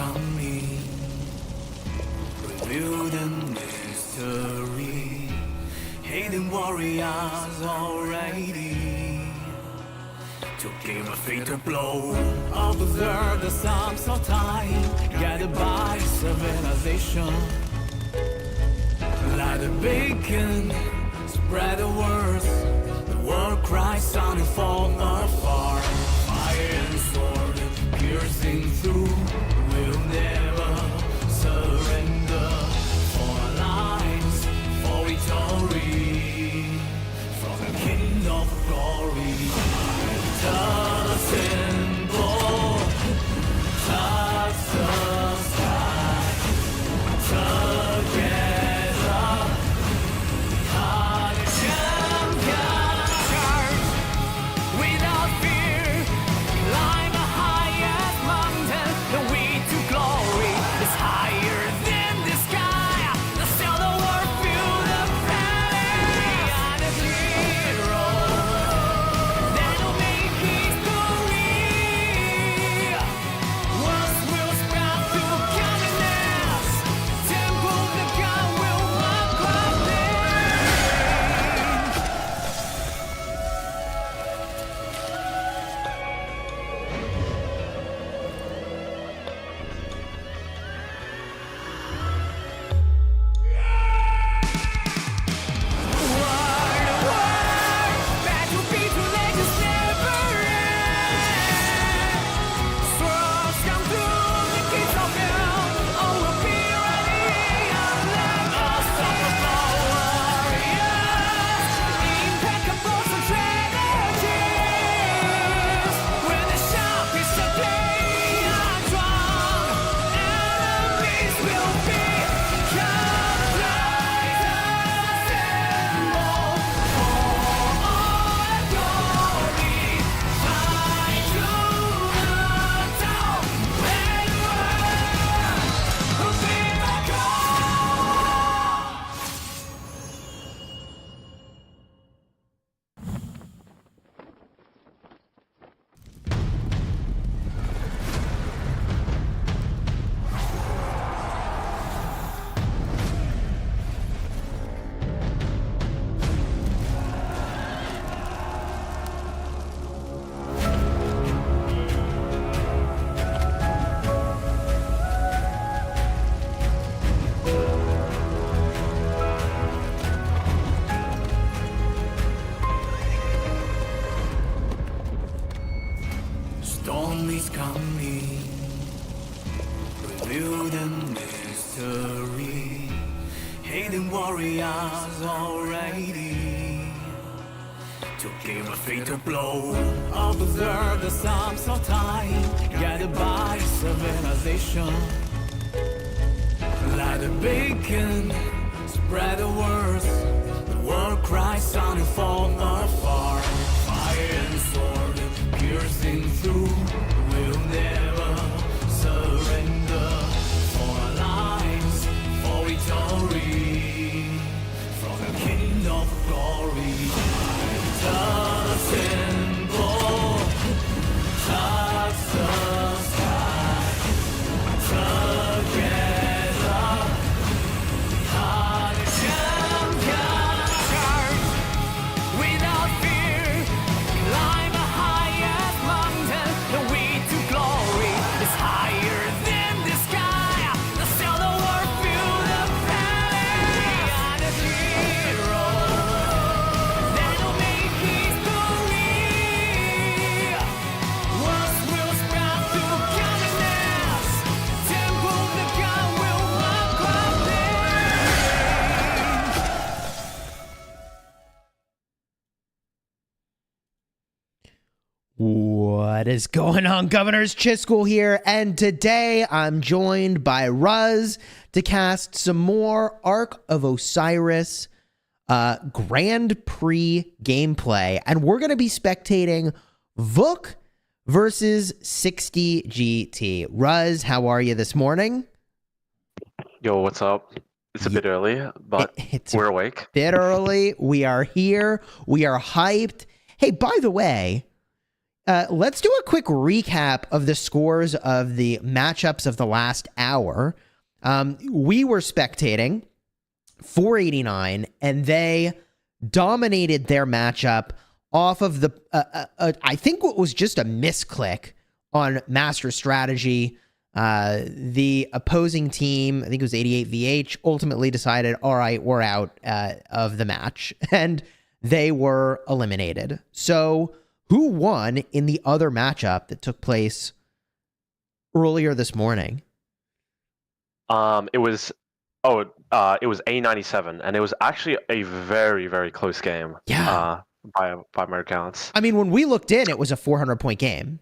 coming. Review the mystery. Hidden warriors already. To give a fatal blow. Observe the sums of time. Guided by civilization. Light a beacon. Spread the words. The war cries sounding from afar. Fire and sword piercing through. We'll never surrender. For our lives, for victory. From the King of Glory. The symbol. Touch the sky. Together. Hard champion charge. Without fear. Climb the highest mountain. The way to glory is higher than the sky. The sound of war fill the valley. And a hero that'll make history. Words will spread through kindness. Temple the God will walk up there. Battle between legends never end. Swords come through the gates of hell. All will be ready. Unstoppable warriors, impeccable strategies. When the sharpest of blade are drawn, enemies will be Storm is coming. Review the mystery. Hidden warriors already. To give a fatal blow. Observe the sums of time. Guided by civilization. Light a beacon. Spread the words. The war cries sounding from afar. Fire and sword piercing through. We'll never surrender. For our lives, for victory. From the King of Glory. The symbol. Touch the sky. Together. Hard champion charge. Without fear. Climb the highest mountain. The way to glory is higher than the sky. The sound of war fill the valley. And a hero that'll make history. Words will spread through kindness. Temple the God will walk up there. What is going on, Governors? Chiskel here, and today I'm joined by Ruz to cast some more Ark of Osiris Grand Prix gameplay, and we're going to be spectating VOOK versus 60 GT. Ruz, how are you this morning? Yo, what's up? It's a bit early, but It's we're awake. bit early. We are here. We are hyped. Hey, by the way, let's do a quick recap of the scores of the matchups of the last hour. We were spectating 489, and they dominated their matchup off of the, I think what was just a misclick on Master Strategy. The opposing team, I think it was 88VH, ultimately decided, all right, we're out of the match, and they were eliminated. So who won in the other matchup that took place earlier this morning? It was A97, and it was actually a very, very close game. Yeah. By my accounts. I mean, when we looked in, it was a 400-point game.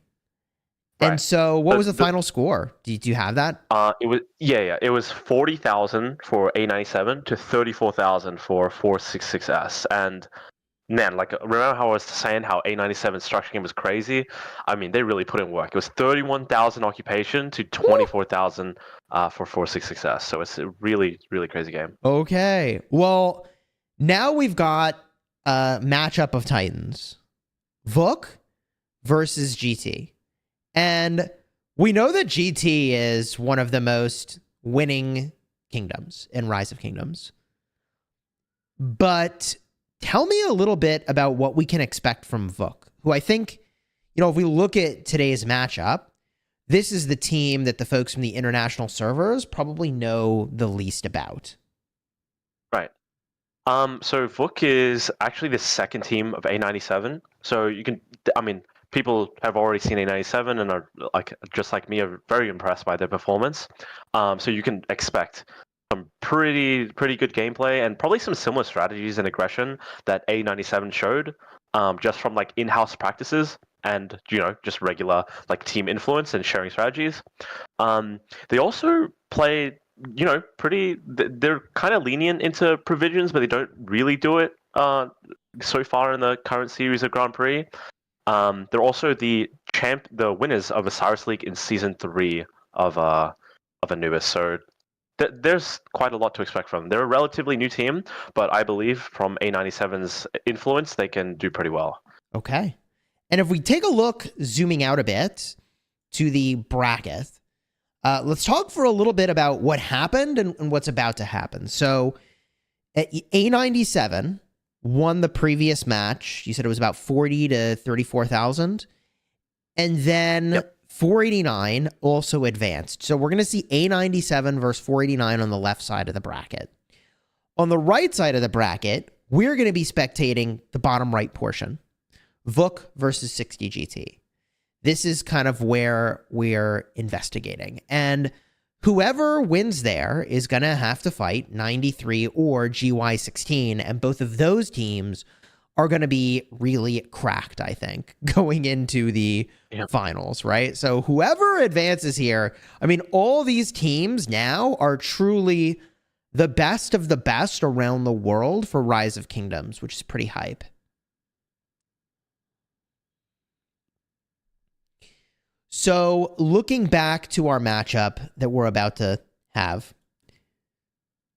Right. And so what was the final score? Do you have that? It was 40,000 for A97 to 34,000 for 466S. And man, like, remember how I was saying how A97 structure game was crazy? I mean, they really put in work. It was 31,000 occupation to 24,000 for 466S. So it's a really, really crazy game. Okay. Well, now we've got a matchup of Titans. VOOK versus GT. And we know that GT is one of the most winning kingdoms in Rise of Kingdoms. But tell me a little bit about what we can expect from VOOK, who I think, if we look at today's matchup, this is the team that the folks from the international servers probably know the least about. Right. So VOOK is actually the second team of A97. So people have already seen A97 and are, like, just like me, are very impressed by their performance. So you can expect some pretty good gameplay and probably some similar strategies and aggression that A97 showed, just from like in-house practices and just regular like team influence and sharing strategies. They also play they're kind of lenient into provisions, but they don't really do it so far in the current series of Grand Prix. They're also the winners of Osiris League in season 3 of Anubis. So there's quite a lot to expect from them. They're a relatively new team, but I believe from A97's influence, they can do pretty well. Okay. And if we take a look, zooming out a bit to the bracket, let's talk for a little bit about what happened and what's about to happen. So A97 won the previous match. You said it was about 40 to 34,000. And then 489 also advanced. So we're going to see A97 versus 489 on the left side of the bracket. On the right side of the bracket, we're going to be spectating the bottom right portion. VOOK versus 60 GT. This is kind of where we're investigating. And whoever wins there is going to have to fight 93 or GY16. And both of those teams are going to be really cracked, I think, going into the finals, right? So whoever advances here, I mean, all these teams now are truly the best of the best around the world for Rise of Kingdoms, which is pretty hype. So looking back to our matchup that we're about to have,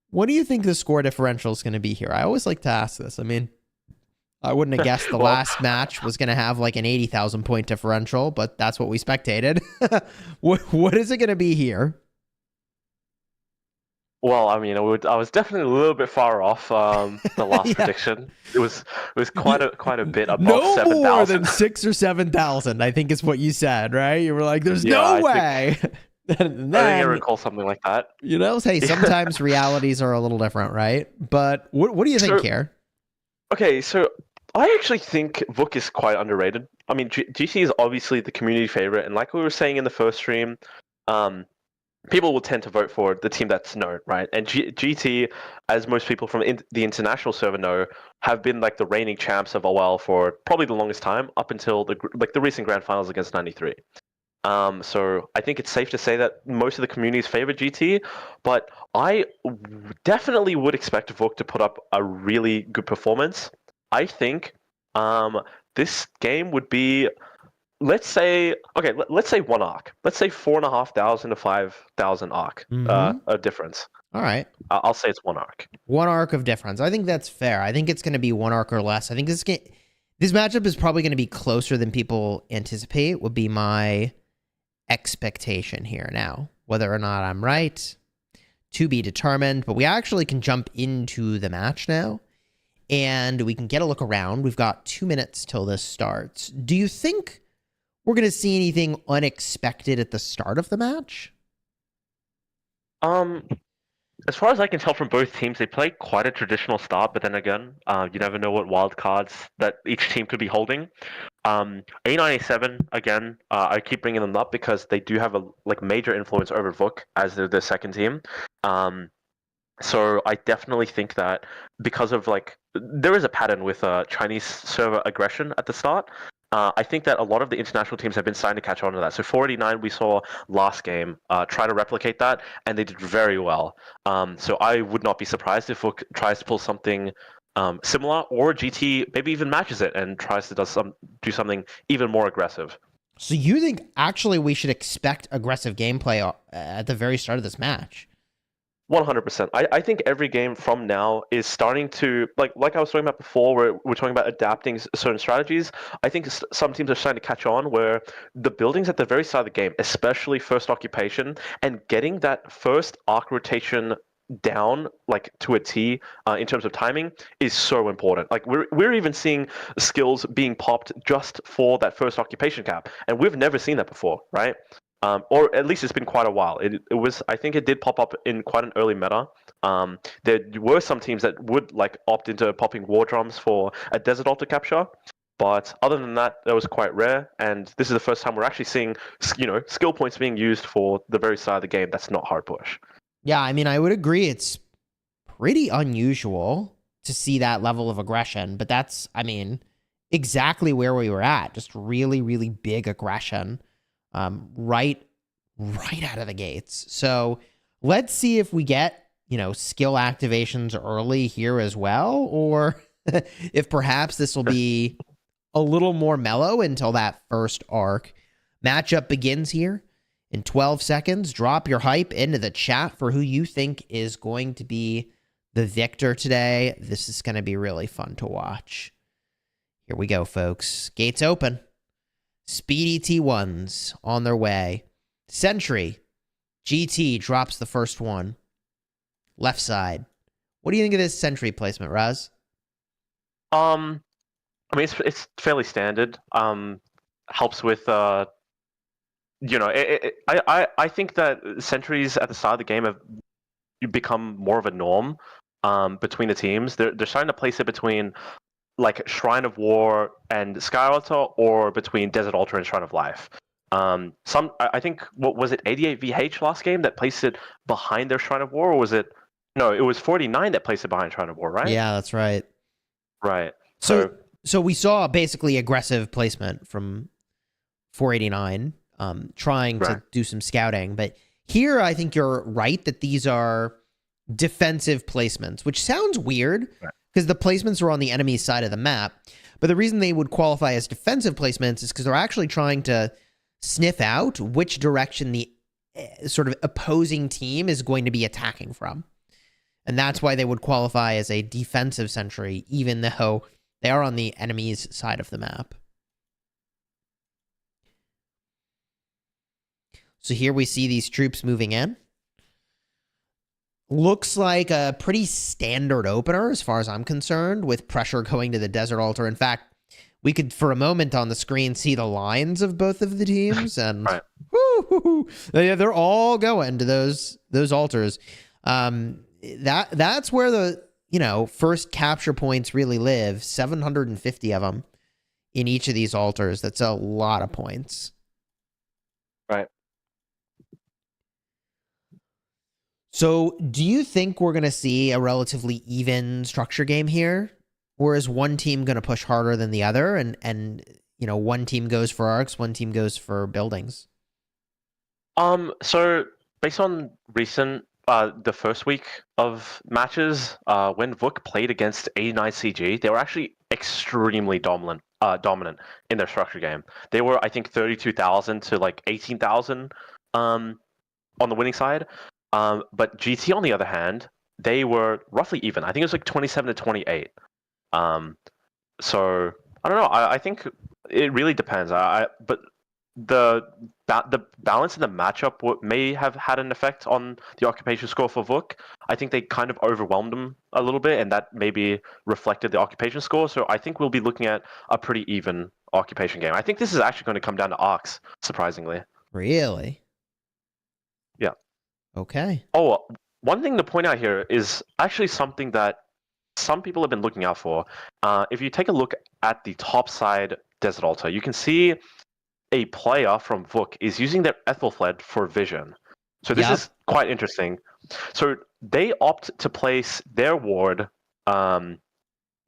what do you think the score differential is going to be here? I always like to ask this. I mean, I wouldn't have guessed the last match was going to have like an 80,000 point differential, but that's what we spectated. What is it going to be here? Well, I mean, I was definitely a little bit far off the last prediction. It was quite a bit above no 7,000. No more than 6,000 or 7,000, I think is what you said, right? You were like, "There's no way." Then, I think I recall something like that. Hey, sometimes realities are a little different, right? But what do you think here? Okay, so I actually think VOOK is quite underrated. I mean, GT is obviously the community favorite, and like we were saying in the first stream, people will tend to vote for the team that's known, right? And GT, as most people from the international server know, have been like the reigning champs of OL for probably the longest time, up until the recent grand finals against 93. So I think it's safe to say that most of the communities favor GT, but I definitely would expect VOOK to put up a really good performance. I think this game would be, let's say one arc. Let's say 4,500 to 5,000 arc a difference. All right. I'll say it's one arc. One arc of difference. I think that's fair. I think it's going to be one arc or less. I think This matchup is probably going to be closer than people anticipate, would be my expectation here now. Whether or not I'm right, to be determined, but we actually can jump into the match now and we can get a look around. We've got 2 minutes till this starts. Do you think we're going to see anything unexpected at the start of the match? As far as I can tell from both teams, they play quite a traditional start, but then again, you never know what wild cards that each team could be holding. A97 again, I keep bringing them up because they do have a major influence over VOOK as they're the second team. So I definitely think that because of there is a pattern with Chinese server aggression at the start. I think that a lot of the international teams have been starting to catch on to that. So 489, we saw last game try to replicate that, and they did very well. So I would not be surprised if VOOK tries to pull something similar, or GT maybe even matches it and tries to do something even more aggressive. So you think actually we should expect aggressive gameplay at the very start of this match? 100%. I think every game from now is starting to, like I was talking about before, where we're talking about adapting certain strategies. I think some teams are starting to catch on where the buildings at the very start of the game, especially first occupation, and getting that first arc rotation down to a T in terms of timing is so important. We're even seeing skills being popped just for that first occupation cap, and we've never seen that before, right? Or at least it's been quite a while. It was, I think it did pop up in quite an early meta. There were some teams that would opt into popping war drums for a desert altar capture, but other than that, that was quite rare. And this is the first time we're actually seeing, skill points being used for the very start of the game. That's not hard push. Yeah, I mean, I would agree. It's pretty unusual to see that level of aggression, but that's, I mean, exactly where we were at. Just really, really big aggression. Right out of the gates. So let's see if we get, skill activations early here as well, or if perhaps this will be a little more mellow until that first arc. Matchup begins here in 12 seconds. Drop your hype into the chat for who you think is going to be the victor today. This is going to be really fun to watch. Here we go, folks. Gates open. Speedy T1s on their way. Sentry. GT drops the first one. Left side. What do you think of this Sentry placement, Raz? I mean, it's fairly standard. Helps with, I think that sentries at the start of the game have become more of a norm between the teams. They're starting to place it between Shrine of War and Sky Altar, or between Desert Altar and Shrine of Life. I think, what was it, 88VH last game that placed it behind their Shrine of War, or was it? No, it was 49 that placed it behind Shrine of War, right? Yeah, that's right. Right. So we saw basically aggressive placement from 489, trying to do some scouting. But here, I think you're right that these are defensive placements, which sounds weird. Right. Because the placements are on the enemy's side of the map. But the reason they would qualify as defensive placements is because they're actually trying to sniff out which direction the sort of opposing team is going to be attacking from. And that's why they would qualify as a defensive sentry, even though they are on the enemy's side of the map. So here we see these troops moving in. Looks like a pretty standard opener as far as I'm concerned, with pressure going to the Desert Altar. In fact, we could for a moment on the screen see the lines of both of the teams, and right. They're all going to those altars. That's where the first capture points really live. 750 of them in each of these altars. That's a lot of points. Right. So do you think we're going to see a relatively even structure game here? Or is one team going to push harder than the other, and one team goes for arcs, one team goes for buildings? So based on recent the first week of matches, when VOOK played against 89CG, they were actually extremely dominant in their structure game. They were, I think, 32,000 to 18,000 on the winning side. But GT, on the other hand, they were roughly even. I think it was 27 to 28. So I don't know. I think it really depends. But the balance in the matchup may have had an effect on the occupation score for VOOK. I think they kind of overwhelmed them a little bit, and that maybe reflected the occupation score. So I think we'll be looking at a pretty even occupation game. I think this is actually going to come down to arcs, surprisingly. Really? Yeah. Okay. Oh, one thing to point out here is actually something that some people have been looking out for. If you take a look at the top side Desert Altar, you can see a player from VOOK is using their Ethelfled for vision. So this is quite interesting. So they opt to place their ward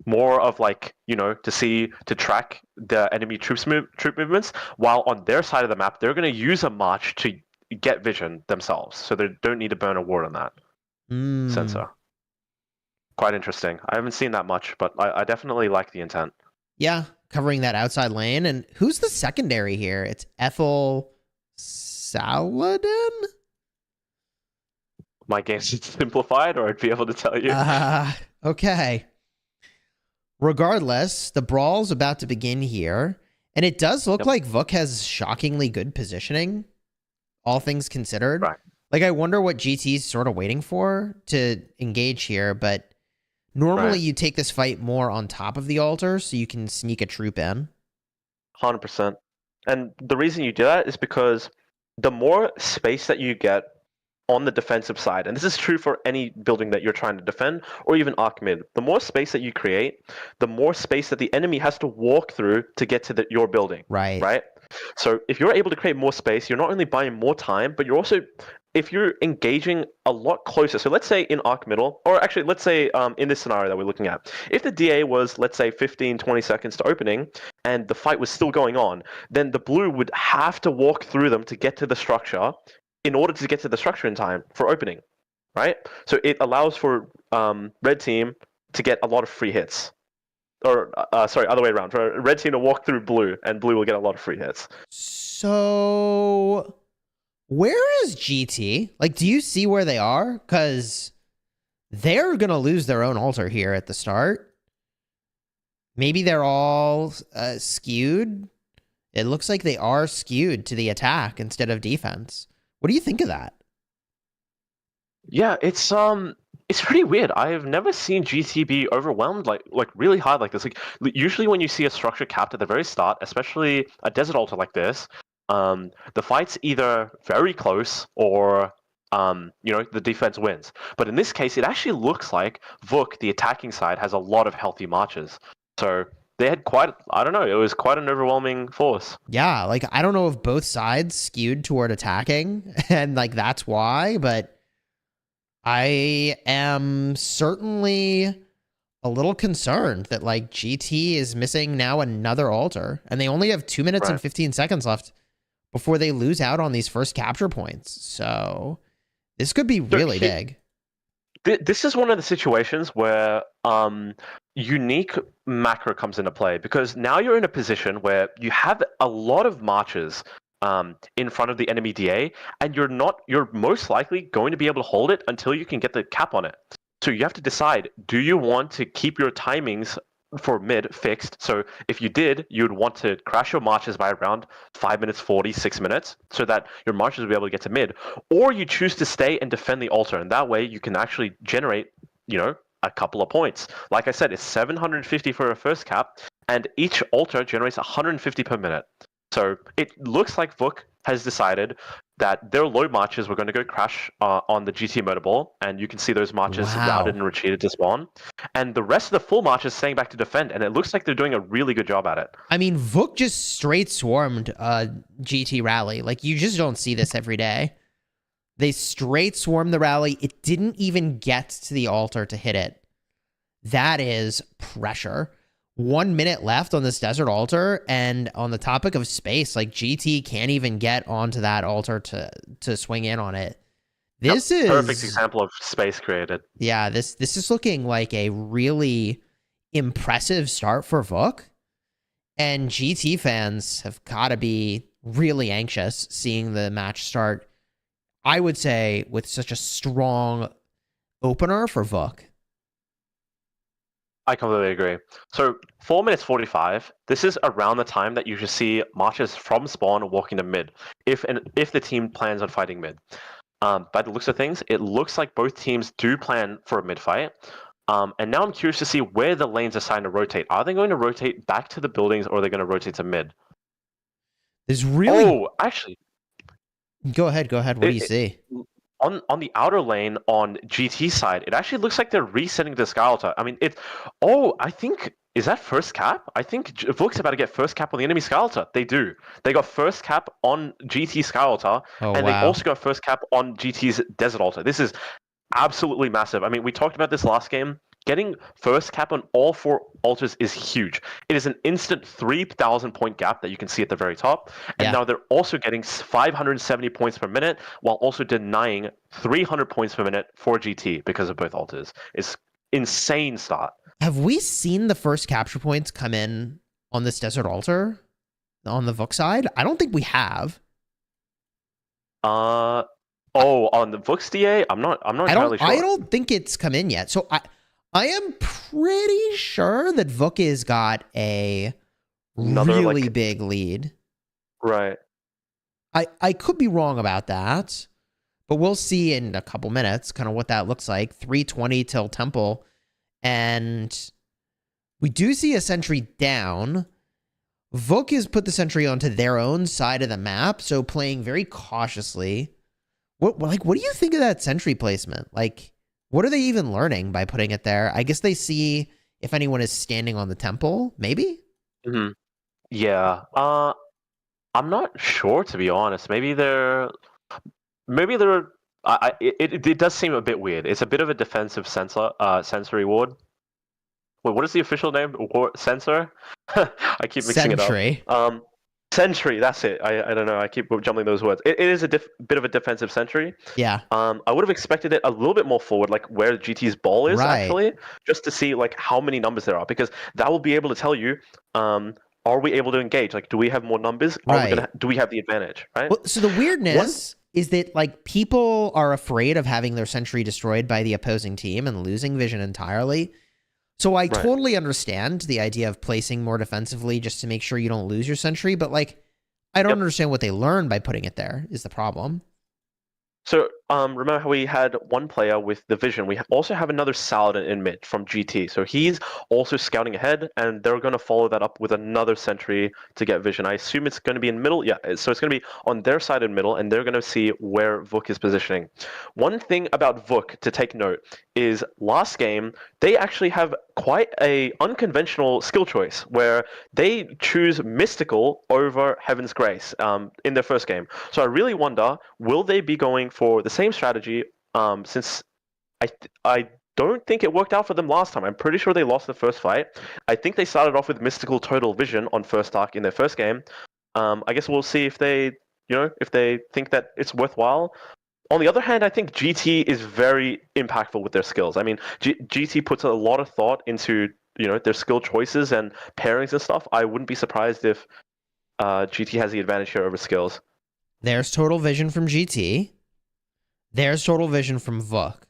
more of like, to track the enemy troop movements, while on their side of the map, they're going to use a march to get vision themselves. So they don't need to burn a ward on that sensor. Quite interesting. I haven't seen that much, but I definitely like the intent. Yeah, covering that outside lane. And who's the secondary here? It's Ethel Saladin? My guess is simplified, or I'd be able to tell you. Okay. Regardless, the brawl's about to begin here. And it does look like VOOK has shockingly good positioning, all things considered. Right. Like, I wonder what GT's sort of waiting for to engage here, but normally you take this fight more on top of the altar so you can sneak a troop in. 100%. And the reason you do that is because the more space that you get on the defensive side, and this is true for any building that you're trying to defend, or even arc mid, the more space that you create, the more space that the enemy has to walk through to get to your building. Right? So if you're able to create more space, you're not only buying more time, but you're also, if you're engaging a lot closer, so let's say in arc middle, or actually let's say in this scenario that we're looking at, if the DA was, let's say, 15, 20 seconds to opening, and the fight was still going on, then the blue would have to walk through them to get to the structure in order to get to the structure in time for opening, right? So it allows for red team to get a lot of free hits. Or, sorry, other way around. For red team to walk through blue, and blue will get a lot of free hits. So, where is GT? Like, do you see where they are? Because they're going to lose their own altar here at the start. Maybe they're all skewed. It looks like they are skewed to the attack instead of defense. What do you think of that? Yeah, it's pretty weird. I have never seen GT be overwhelmed like really hard like this. Like usually when you see a structure capped at the very start, especially a desert altar like this, the fight's either very close or the defense wins. But in this case, it actually looks like VOOK, the attacking side, has a lot of healthy marches. So they had it was quite an overwhelming force. Yeah, like I don't know if both sides skewed toward attacking and like that's why, but I am certainly a little concerned that like GT is missing now another altar and they only have 2 minutes and 15 seconds left before they lose out on these first capture points. So this could be really big. This is one of the situations where unique macro comes into play, because now you're in a position where you have a lot of marches in front of the enemy DA, and you're most likely going to be able to hold it until you can get the cap on it. So you have to decide, do you want to keep your timings for mid fixed? So if you did, you'd want to crash your marches by around 5 minutes 40, 6 minutes, so that your marches will be able to get to mid, or you choose to stay and defend the altar, and that way you can actually generate, a couple of points. Like I said, it's 750 for a first cap, and each altar generates 150 per minute. So it looks like VOOK has decided that their low marches were going to go crash on the GT motor ball, and you can see those marches routed and retreated to spawn. And the rest of the full march is staying back to defend, and it looks like they're doing a really good job at it. I mean, VOOK just straight swarmed GT rally. Like, you just don't see this every day. They straight swarmed the rally. It didn't even get to the altar to hit it. That is pressure. 1 minute left on this desert altar, and on the topic of space, like GT can't even get onto that altar to swing in on it. This is perfect example of space created. Yeah, this is looking like a really impressive start for VOOK, and GT fans have got to be really anxious seeing the match start, I would say, with such a strong opener for VOOK. I completely agree. So 4 minutes 45. This is around the time that you should see marches from spawn walking to mid, if the team plans on fighting mid. By the looks of things, it looks like both teams do plan for a mid fight. And now I'm curious to see where the lanes are starting to rotate. Are they going to rotate back to the buildings, or are they going to rotate to mid? There's really. Oh, actually, Go ahead. What do you see? on the outer lane on GT side, it actually looks like they're resetting the Sky Altar. I mean, it's. Oh, I think. Is that first cap? I think VOOK's about to get first cap on the enemy Sky Altar. They do. They got first cap on GT Sky Altar, Oh, and they wow. also got first cap on GT's Desert Altar. This is absolutely massive. I mean, we talked about this last game. Getting first cap on all 4 altars is huge. It is an instant 3,000 point gap that you can see at the very top. And Yeah. now they're also getting 570 points per minute, while also denying 300 points per minute for GT because of both altars. It's insane start. Have we seen the first capture points come in on this Desert Altar on the VOOK side? I don't think we have. On the VOOK's DA, I'm not entirely sure. I don't think it's come in yet. So I am pretty sure that VOOK has got a Another, really like- big lead. Right. I could be wrong about that, but we'll see in a couple minutes kind of what that looks like. 320 till Temple. And we do see a sentry down. VOOK has put the sentry onto their own side of the map, so playing very cautiously. What do you think of that sentry placement? Like, what are they even learning by putting it there? I guess they see if anyone is standing on the temple, maybe? Mm-hmm. Yeah. I'm not sure, to be honest. Maybe they're. It does seem a bit weird. It's a bit of a defensive sensory ward. Wait, what is the official name? Sensor? I keep mixing Sentry. it up. Sentry, that's it. I don't know. I keep jumbling those words. It is a bit of a defensive sentry. Yeah. I would have expected it a little bit more forward, like where GT's ball is Right. actually, just to see like how many numbers there are, because that will be able to tell you, are we able to engage? Like, do we have more numbers? Right. Do we have the advantage? Right. Well, so the weirdness is that like people are afraid of having their sentry destroyed by the opposing team and losing vision entirely. So I totally understand the idea of placing more defensively just to make sure you don't lose your sentry, but like I don't understand what they learned by putting it there is the problem. So remember how we had one player with the vision? We also have another Saladin in mid from GT. So he's also scouting ahead, and they're going to follow that up with another sentry to get vision. I assume it's going to be in middle. Yeah, so it's going to be on their side in middle, and they're going to see where VOOK is positioning. One thing about VOOK to take note is last game, they actually have quite a unconventional skill choice where they choose Mystical over Heaven's Grace in their first game. So I really wonder, will they be going for the same strategy since I don't think it worked out for them last time. I'm pretty sure they lost the first fight. I think they started off with Mystical Total Vision on first arc in their first game. I guess we'll see if they think that it's worthwhile. On the other hand, I think GT is very impactful with their skills. I mean, GT puts a lot of thought into their skill choices and pairings and stuff. I wouldn't be surprised if GT has the advantage here over skills. There's Total Vision from GT. There's Total Vision from VOOK.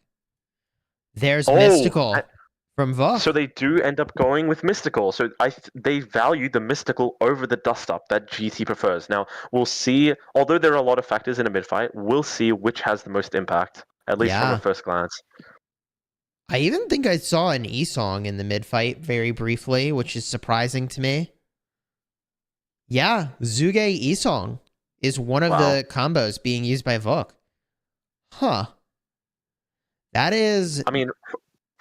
There's Mystical from VOOK. So they do end up going with Mystical. So they value the Mystical over the Dust Up that GT prefers. Now, we'll see, although there are a lot of factors in a mid-fight, we'll see which has the most impact, at least from a first glance. I even think I saw an E-Song in the mid-fight very briefly, which is surprising to me. Yeah, Zuge E-Song is one of the combos being used by VOOK. Huh. That is... I mean,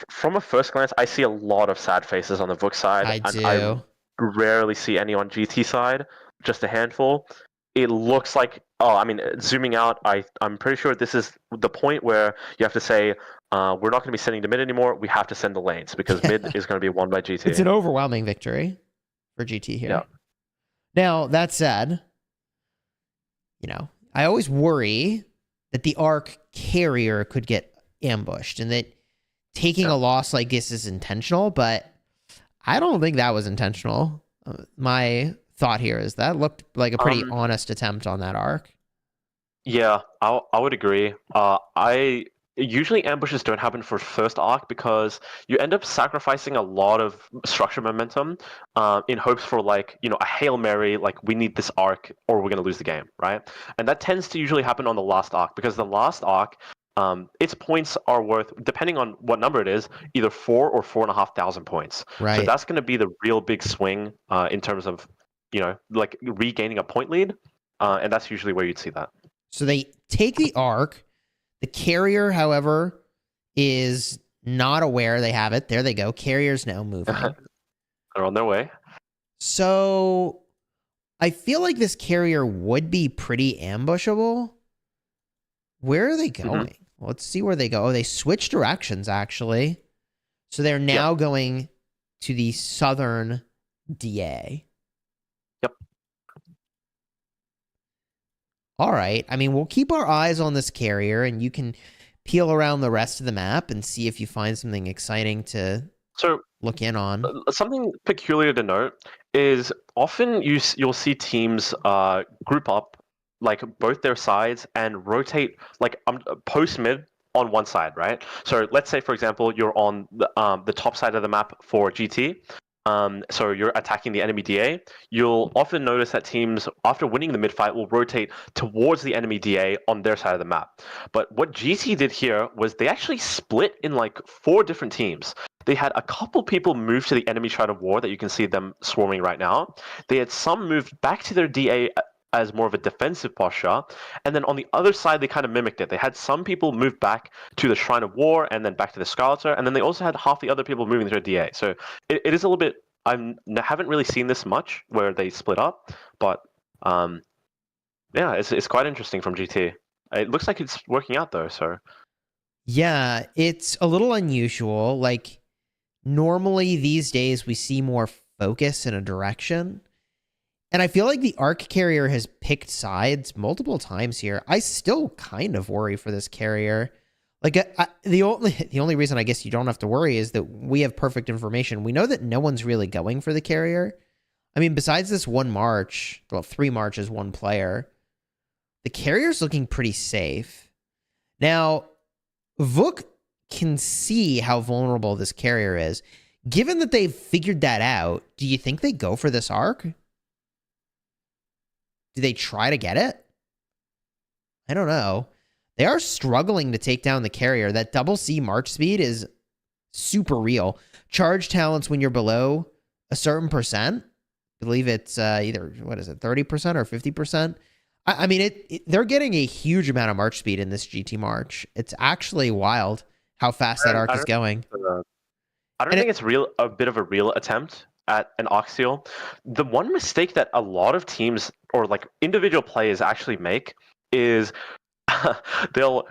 from a first glance, I see a lot of sad faces on the VOOK side. I do. I rarely see any on GT side, just a handful. It looks like... Oh, I mean, zooming out, I'm pretty sure this is the point where you have to say, we're not going to be sending to mid anymore. We have to send the lanes because mid is going to be won by GT. It's an overwhelming victory for GT here. Yeah. Now, that said, I always worry that the ARC carrier could get ambushed and that taking a loss like this is intentional, but I don't think that was intentional. My thought here is that looked like a pretty honest attempt on that ARC. Yeah, I would agree. usually ambushes don't happen for first arc because you end up sacrificing a lot of structure momentum in hopes for like a Hail Mary, like we need this arc or we're going to lose the game, right? And that tends to usually happen on the last arc because the last arc, its points are worth, depending on what number it is, either 4,000 or 4,500 points. So Right. that's going to be the real big swing in terms of like regaining a point lead, and that's usually where you'd see that. So they take the arc. The carrier, however, is not aware they have it. There they go. Carrier's now moving. They're on their way. So I feel like this carrier would be pretty ambushable. Where are they going? Let's see where they go. Oh, they switched directions, actually. So they're now going to the southern DA. Yep. All right. I mean, we'll keep our eyes on this carrier, and you can peel around the rest of the map and see if you find something exciting to look in on. Something peculiar to note is often you'll see teams group up like both their sides and rotate like post mid on one side, right? So let's say, for example, you're on the top side of the map for GT. So you're attacking the enemy DA. You'll often notice that teams, after winning the mid fight, will rotate towards the enemy DA on their side of the map. But what GT did here was they actually split in like 4 different teams. They had a couple people move to the enemy side of war that you can see them swarming right now. They had some moved back to their DA as more of a defensive posture, and then on the other side they kind of mimicked it. They had some people move back to the Shrine of War and then back to the Sky Altar, and then they also had half the other people moving to their DA. So it is a little bit, I haven't really seen this much where they split up, but yeah, it's quite interesting from GT. It looks like it's working out though, so. Yeah, it's a little unusual. Like, normally these days we see more focus in a direction. And I feel like the arc carrier has picked sides multiple times here. I still kind of worry for this carrier. Like, the only reason I guess you don't have to worry is that we have perfect information. We know that no one's really going for the carrier. I mean, besides this one march, well, 3 marches, 1 player, the carrier's looking pretty safe. Now, VOOK can see how vulnerable this carrier is. Given that they've figured that out, do you think they go for this arc? Do they try to get it? I don't know. They are struggling to take down the carrier. That double C march speed is super real. Charge talents when you're below a certain percent. I believe it's either, 30% or 50%? I mean, they're getting a huge amount of march speed in this GT March. It's actually wild how fast that arc is going. I don't think it's a bit of a real attempt at an arc steal. The one mistake that a lot of teams or like individual players actually make is they'll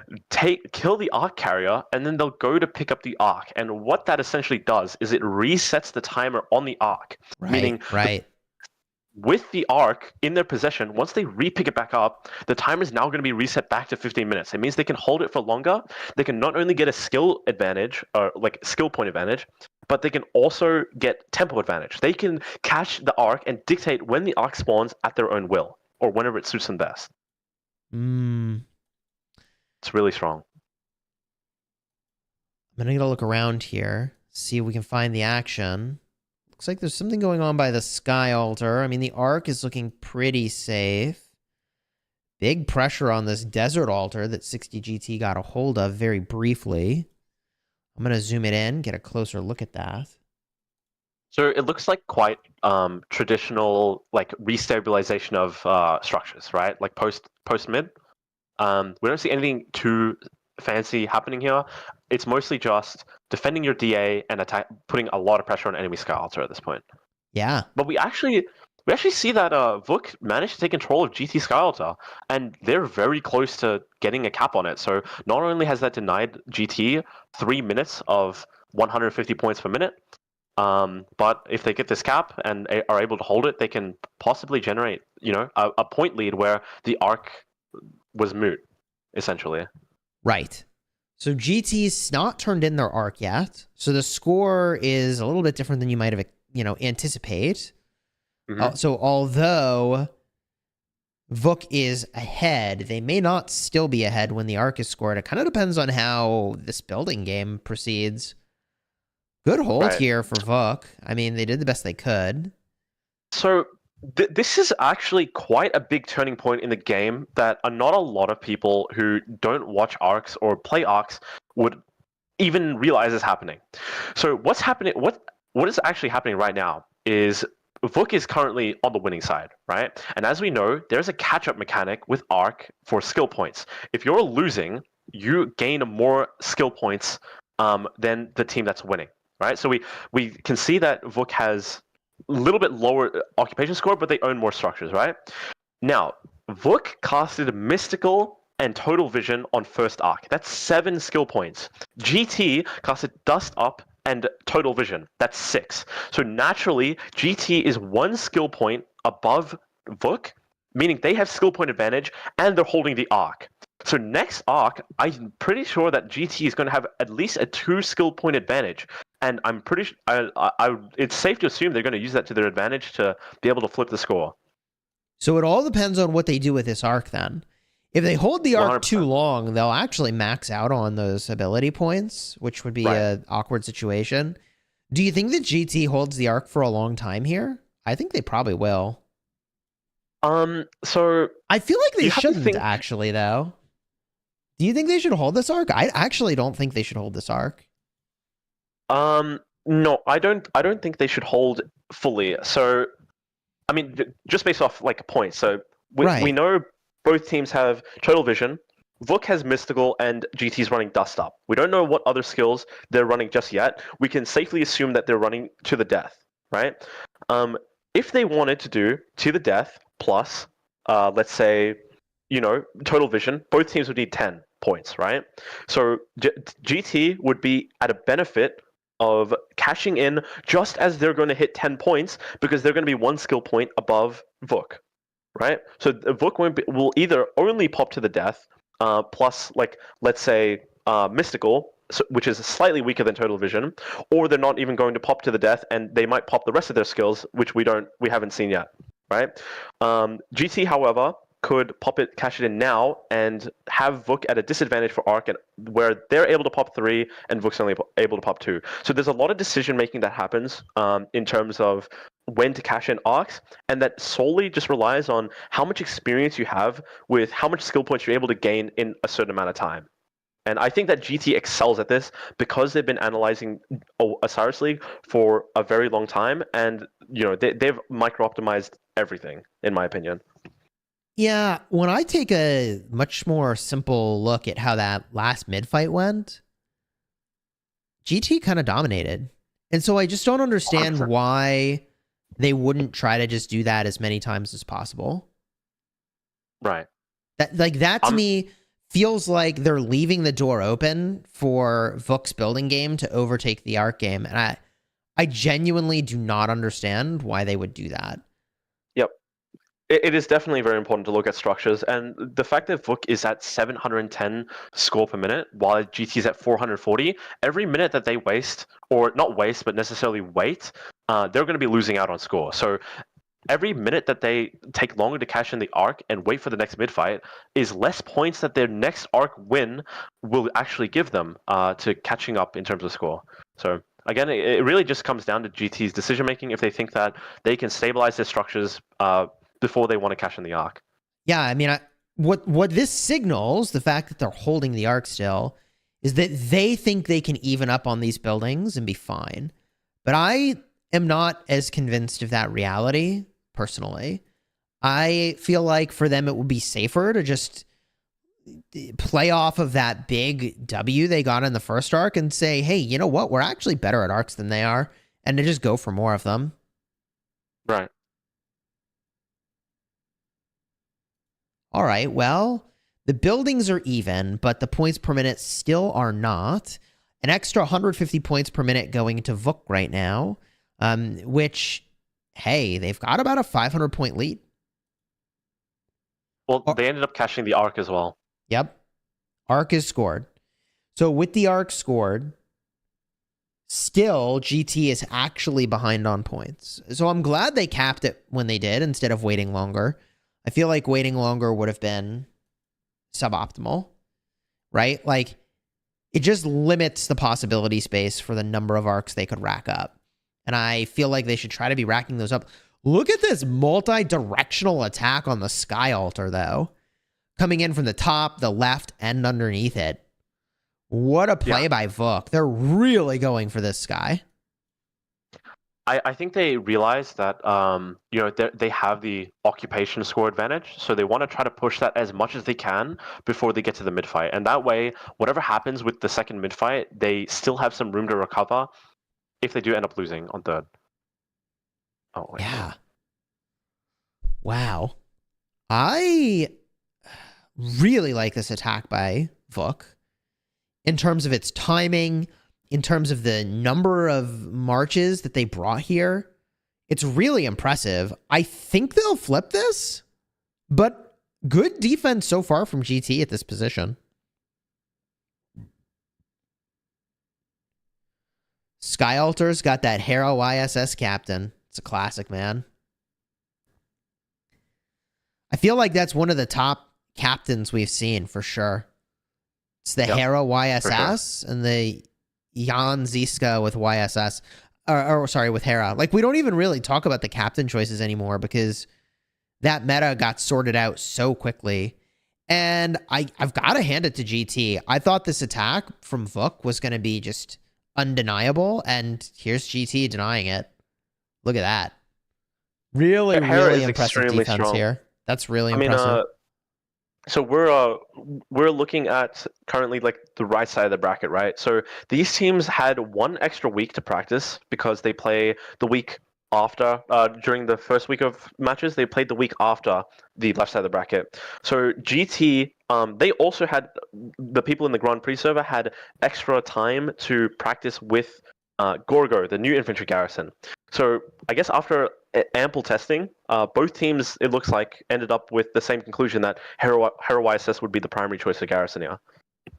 kill the arc carrier and then they'll go to pick up the arc. And what that essentially does is it resets the timer on the arc. Meaning, with the arc in their possession, once they re-pick it back up, the timer is now going to be reset back to 15 minutes. It means they can hold it for longer. They can not only get a skill advantage, or like skill point advantage, but they can also get tempo advantage. They can catch the arc and dictate when the arc spawns at their own will, or whenever it suits them best. It's really strong. I'm going to look around here, see if we can find the action. Looks like there's something going on by the Sky Altar. I mean, the arc is looking pretty safe. Big pressure on this Desert Altar that 60GT got a hold of very briefly. I'm going to zoom it in, get a closer look at that. So it looks like quite traditional, like restabilization of structures, right? Like post mid. We don't see anything too fancy happening here. It's mostly just defending your DA and putting a lot of pressure on enemy Sky Altar at this point. Yeah. But we actually see that VOOK managed to take control of GT Sky Altar, and they're very close to getting a cap on it. So not only has that denied GT 3 minutes of 150 points per minute, but if they get this cap and are able to hold it, they can possibly generate, a point lead where the arc was moot, essentially. Right. So GT's not turned in their arc yet. So the score is a little bit different than you might have, anticipate. So although VOOK is ahead. They may not still be ahead when the arc is scored. It kind of depends on how this building game proceeds. Good hold Right. here for VOOK. I mean, they did the best they could. So this is actually quite a big turning point in the game that not a lot of people who don't watch arcs or play arcs would even realize is happening. So what's happening? What is actually happening right now is VOOK is currently on the winning side, right? And as we know, there's a catch-up mechanic with arc for skill points. If you're losing, you gain more skill points than the team that's winning, right? So we can see that VOOK has a little bit lower occupation score, but they own more structures, right? Now, VOOK casted Mystical and Total Vision on first arc. That's 7 skill points. GT casted Dust Up and Total Vision. That's 6. So naturally, GT is 1 skill point above VOOK, meaning they have skill point advantage and they're holding the arc. So next arc, I'm pretty sure that GT is going to have at least a 2 skill point advantage. And I'm pretty it's safe to assume they're going to use that to their advantage to be able to flip the score. So it all depends on what they do with this arc then. If they hold the arc 100%. too long, they'll actually max out on those ability points, which would be an awkward situation. Do you think that GT holds the arc for a long time here? I think they probably will. So I feel like they you have to shouldn't think- actually, though. Do you think they should hold this arc? I actually don't think they should hold this arc. No, I don't think they should hold fully. So, I mean, just based off like points. So we know both teams have Total Vision. VOOK has Mystical and GT's running Dust Up. We don't know what other skills they're running just yet. We can safely assume that they're running to the death, right? If they wanted to do to the death plus, let's say, Total Vision, both teams would need 10 points, right? So GT would be at a benefit of cashing in just as they're going to hit 10 points because they're going to be 1 skill point above VOOK, right? So VOOK will either only pop to the death plus, like, let's say, Mystical, which is slightly weaker than Total Vision, or they're not even going to pop to the death and they might pop the rest of their skills, which we haven't seen yet, right? GT, however, could cash it in now and have VOOK at a disadvantage for arc, where they're able to pop 3 and VOOK's only able to pop 2. So there's a lot of decision making that happens in terms of when to cash in arcs, and that solely just relies on how much experience you have with how much skill points you're able to gain in a certain amount of time. And I think that GT excels at this because they've been analyzing Osiris League for a very long time, and they've micro-optimized everything, in my opinion. Yeah, when I take a much more simple look at how that last mid-fight went, GT kind of dominated. And so I just don't understand 100%. why they wouldn't try to just do that as many times as possible. Right. That to me feels like they're leaving the door open for VOOK's building game to overtake the arc game. And I genuinely do not understand why they would do that. Yep. It is definitely very important to look at structures, and the fact that VOOK is at 710 score per minute while GT is at 440, every minute that they waste, or not waste, but necessarily wait, they're going to be losing out on score. So every minute that they take longer to cash in the arc and wait for the next mid-fight is less points that their next arc win will actually give them to catching up in terms of score. So again, it really just comes down to GT's decision-making if they think that they can stabilize their structures before they want to cash in the arc. Yeah, I mean, what this signals, the fact that they're holding the arc still, is that they think they can even up on these buildings and be fine. But I am not as convinced of that reality, personally. I feel like for them it would be safer to just play off of that big W they got in the first arc and say, hey, you know what? We're actually better at arcs than they are, and to just go for more of them. Right. All right, well, the buildings are even, but the points per minute still are not. An extra 150 points per minute going to VOOK right now, which, hey, they've got about a 500-point lead. Well, they ended up cashing the arc as well. Yep. Arc is scored. So with the arc scored, still GT is actually behind on points. So I'm glad they capped it when they did instead of waiting longer. I feel like waiting longer would have been suboptimal, right? Like, it just limits the possibility space for the number of arcs they could rack up. And I feel like they should try to be racking those up. Look at this multi-directional attack on the Sky Altar, though. Coming in from the top, the left, and underneath it. What a play by VOOK. They're really going for this Sky. I think they realize that they have the occupation score advantage, so they want to try to push that as much as they can before they get to the mid fight, and that way, whatever happens with the second mid fight, they still have some room to recover if they do end up losing on third. Oh wait. Yeah. Wow. I really like this attack by VOOK in terms of its timing. In terms of the number of marches that they brought here, it's really impressive. I think they'll flip this, but good defense so far from GT at this position. Sky Altar's got that Hera YSS captain. It's a classic, man. I feel like that's one of the top captains we've seen for sure. It's the Hera YSS and the Jan Ziska with YSS, with Hera. Like, we don't even really talk about the captain choices anymore because that meta got sorted out so quickly. And I've got to hand it to GT. I thought this attack from VOOK was going to be just undeniable, and here's GT denying it. Look at that. Really, really impressive defense here. That's really impressive. So we're looking at currently like the right side of the bracket, right? So these teams had one extra week to practice because they play the week after, during the first week of matches, they played the week after the left side of the bracket. So GT, they also had, the people in the Grand Prix server had extra time to practice with Gorgo, the new infantry garrison. So I guess after ample testing, both teams, it looks like, ended up with the same conclusion that Hera YSS would be the primary choice for garrison here.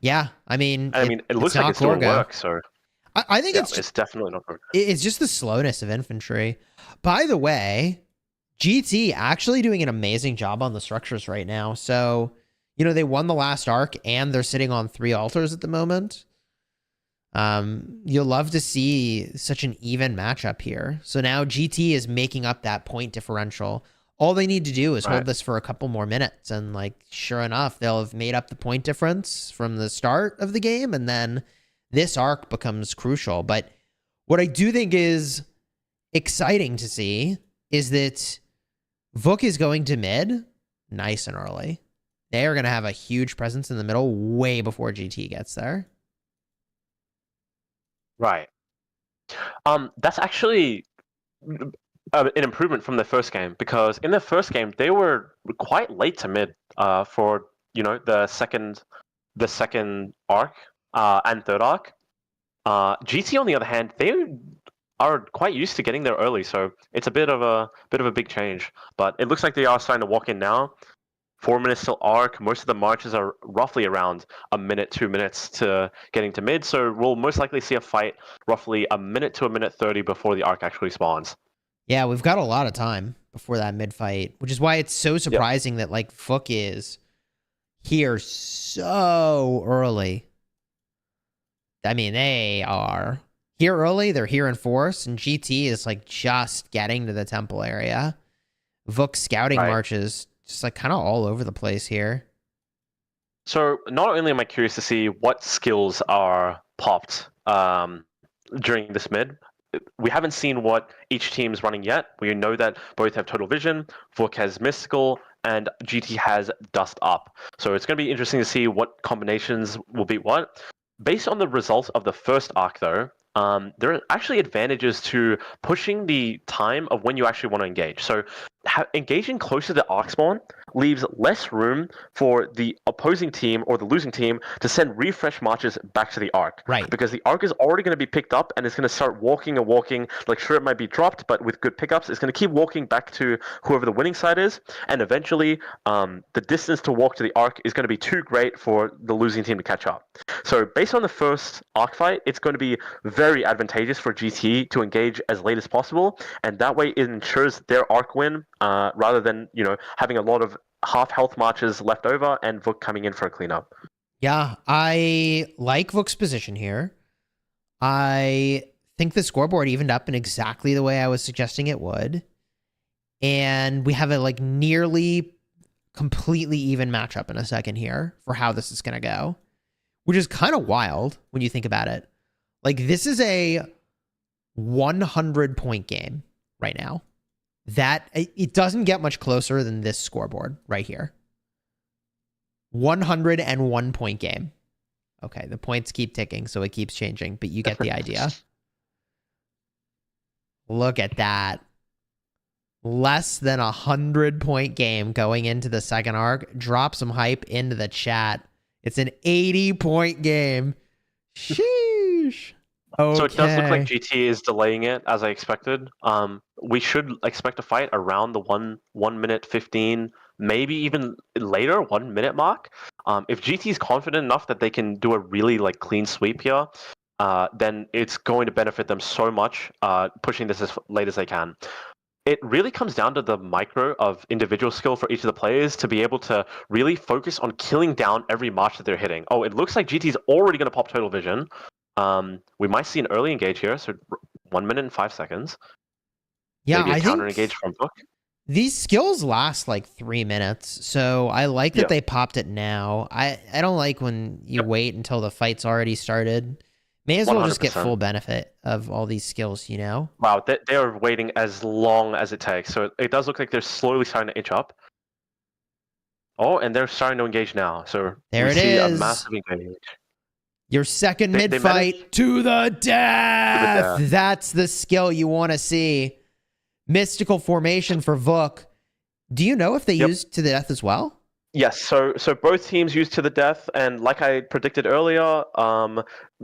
Yeah, I mean, it looks like it's going to work. So I think it's definitely not Gorgo. It's just the slowness of infantry. By the way, GT actually doing an amazing job on the structures right now. So, they won the last arc and they're sitting on 3 altars at the moment. You'll love to see such an even matchup here. So now GT is making up that point differential. All they need to do is hold this for a couple more minutes. And sure enough, they'll have made up the point difference from the start of the game. And then this arc becomes crucial. But what I do think is exciting to see is that VOOK is going to mid nice and early. They are going to have a huge presence in the middle way before GT gets there. Right. That's actually an improvement from the first game, because in the first game they were quite late to mid for the second arc and third arc. GT, on the other hand, they are quite used to getting there early, so it's a bit of a big change. But it looks like they are starting to walk in now. 4 minutes till arc. Most of the marches are roughly around a minute, 2 minutes to getting to mid. So we'll most likely see a fight roughly a minute to a minute 30 before the arc actually spawns. Yeah, we've got a lot of time before that mid fight, which is why it's so surprising that VOOK is here so early. I mean, they are here early. They're here in force, and GT is just getting to the temple area. VOOK scouting marches just kind of all over the place here. So not only am I curious to see what skills are popped during this mid, we haven't seen what each team's running yet. We know that both have Total Vision, VOOK has Mystical, and GT has Dust Up. So it's going to be interesting to see what combinations will beat what. Based on the results of the first arc, though, there are actually advantages to pushing the time of when you actually want to engage. So engaging closer to the arc spawn leaves less room for the opposing team or the losing team to send refresh marches back to the arc. Right. Because the arc is already going to be picked up and it's going to start walking and walking. Sure, it might be dropped, but with good pickups, it's going to keep walking back to whoever the winning side is. And eventually, the distance to walk to the arc is going to be too great for the losing team to catch up. So based on the first arc fight, it's going to be very advantageous for GT to engage as late as possible. And that way it ensures their arc win rather than, having a lot of half health marches left over and VOOK coming in for a cleanup. Yeah, I like VOOK's position here. I think the scoreboard evened up in exactly the way I was suggesting it would. And we have a like nearly completely even matchup in a second here for how this is going to go, which is kind of wild when you think about it. Like, this is a 100-point game right now. That it doesn't get much closer than this scoreboard right here. 101-point game. Okay, the points keep ticking, so it keeps changing, but you get the idea. Look at that. Less than 100-point game going into the second arc. Drop some hype into the chat. It's an 80-point game. Sheesh. Okay. So it does look like GT is delaying it, as I expected. We should expect a fight around the 1 minute 15, maybe even later 1 minute mark. If GT is confident enough that they can do a really like clean sweep here, then it's going to benefit them so much, pushing this as late as they can. It really comes down to the micro of individual skill for each of the players to be able to really focus on killing down every march that they're hitting. Oh, it looks like GT's already going to pop Total Vision. We might see an early engage here, so 1 minute and 5 seconds. Yeah, maybe a I counter think engage from VOOK. these skills last like 3 minutes, so I like that they popped it now. I don't like when you wait until the fight's already started. May as well just get 100%. full benefit of all these skills, you know? Wow, they are waiting as long as it takes, so it does look like they're slowly starting to inch up. Oh, and they're starting to engage now, so There we it see a is. massive engage. Your second They mid-fight managed- to the death. death. That's the skill you want to see. Mystical formation for VOOK. Do you know if they used to the death as well? Yes, so both teams used to the death, and like I predicted earlier,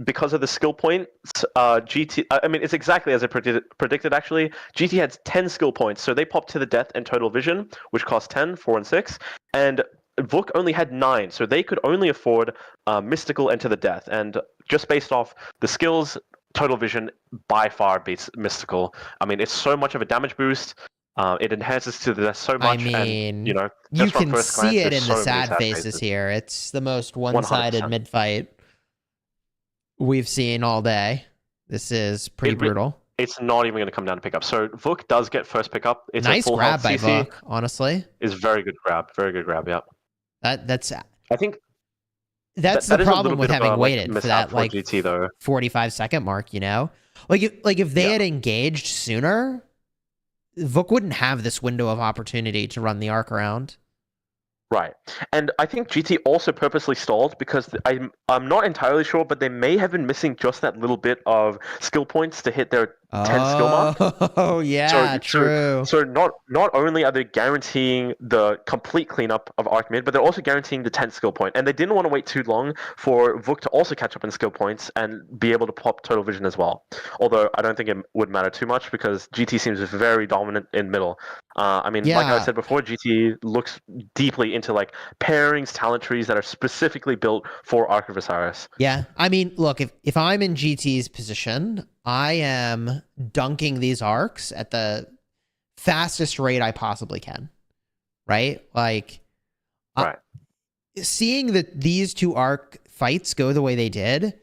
because of the skill points, GT. I mean, it's exactly as I predicted. Actually, GT had 10 skill points, so they popped to the death and Total Vision, which cost 10, 4, and 6, and VOOK only had 9, so they could only afford Mystical and to the death, and just based off the skills, Total Vision by far beats Mystical. I mean, it's so much of a damage boost. It enhances to the so much. I mean, and, you just from can first glance, see it there's in the so many sad faces here. It's the most one-sided 100%. mid-fight we've seen all day. This is pretty brutal. It's not even going to come down to pickup. So VOOK does get first pickup. It's Nice a full grab health by CC. VOOK, honestly. Is very good grab. Very good grab. Yep. That's I think the that is a problem little with bit of having a, waited for mishap that for like GT though. 45-second mark, you know? Like if they had engaged sooner, VOOK wouldn't have this window of opportunity to run the arc around. Right. And I think GT also purposely stalled because I'm not entirely sure, but they may have been missing just that little bit of skill points to hit their 10 skill mark. Oh, yeah, true. So not only are they guaranteeing the complete cleanup of Arc Mid, but they're also guaranteeing the 10th skill point. And they didn't want to wait too long for VOOK to also catch up in skill points and be able to pop Total Vision as well. Although I don't think it would matter too much because GT seems very dominant in middle. I mean, like I said before, GT looks deeply into like pairings, talent trees that are specifically built for Arc of Osiris. Yeah, I mean, look, if I'm in GT's position, I am dunking these arcs at the fastest rate I possibly can, right? Like, right. Seeing that these two arc fights go the way they did